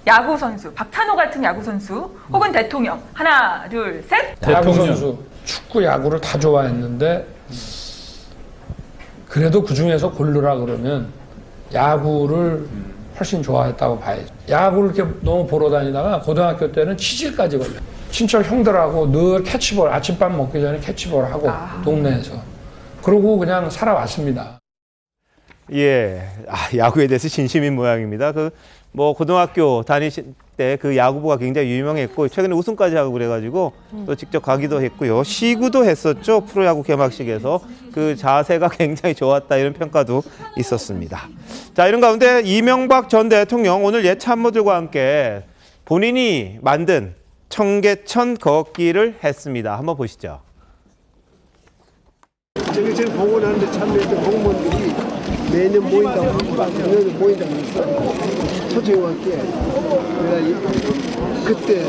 야구 선수, 박찬호 같은 야구 선수 혹은 대통령 하나, 둘, 셋. 야구 선수, 축구, 야구를 다 좋아했는데 그래도 그 중에서 고르라 그러면 야구를 훨씬 좋아했다고 봐야죠. 야구를 이렇게 너무 보러 다니다가 고등학교 때는 치질까지 걸려요. 친척 형들하고 늘 캐치볼, 아침밥 먹기 전에 캐치볼 하고 동네에서. 그러고 그냥 살아왔습니다. 야구에 대해서 진심인 모양입니다. 뭐 고등학교 다니실 때 그 야구부가 굉장히 유명했고 최근에 우승까지 하고 그래가지고 또 직접 가기도 했고요. 시구도 했었죠. 프로야구 개막식에서 그 자세가 굉장히 좋았다 이런 평가도 있었습니다. 자, 이런 가운데 이명박 전 대통령 오늘 옛 참모들과 함께 본인이 만든 청계천 걷기를 했습니다. 한번 보시죠. 정계천 공원하는데 참여했던 공무원들이 매년 모인다고 작년에 모인다고 했어요. 초청해왔기에 내가 그때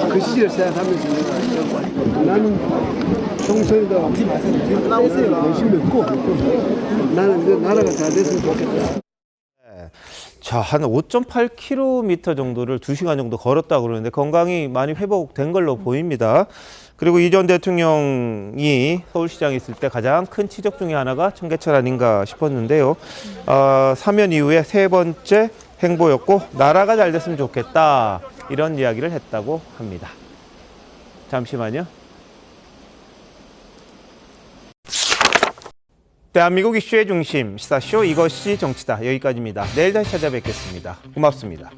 그 시절 생각하면서 내가 나는 총선에다가 열심히 했고 나는 이제 나라가 잘 됐으면 좋겠다. 자, 한 5.8km 정도를 2시간 정도 걸었다고 그러는데 건강이 많이 회복된 걸로 보입니다. 그리고 이 전 대통령이 서울시장에 있을 때 가장 큰 치적 중에 하나가 청계천 아닌가 싶었는데요. 사면 이후에 세 번째 행보였고 나라가 잘 됐으면 좋겠다 이런 이야기를 했다고 합니다. 잠시만요. 대한민국 이슈의 중심 시사쇼 이것이 정치다. 여기까지입니다. 내일 다시 찾아뵙겠습니다. 고맙습니다.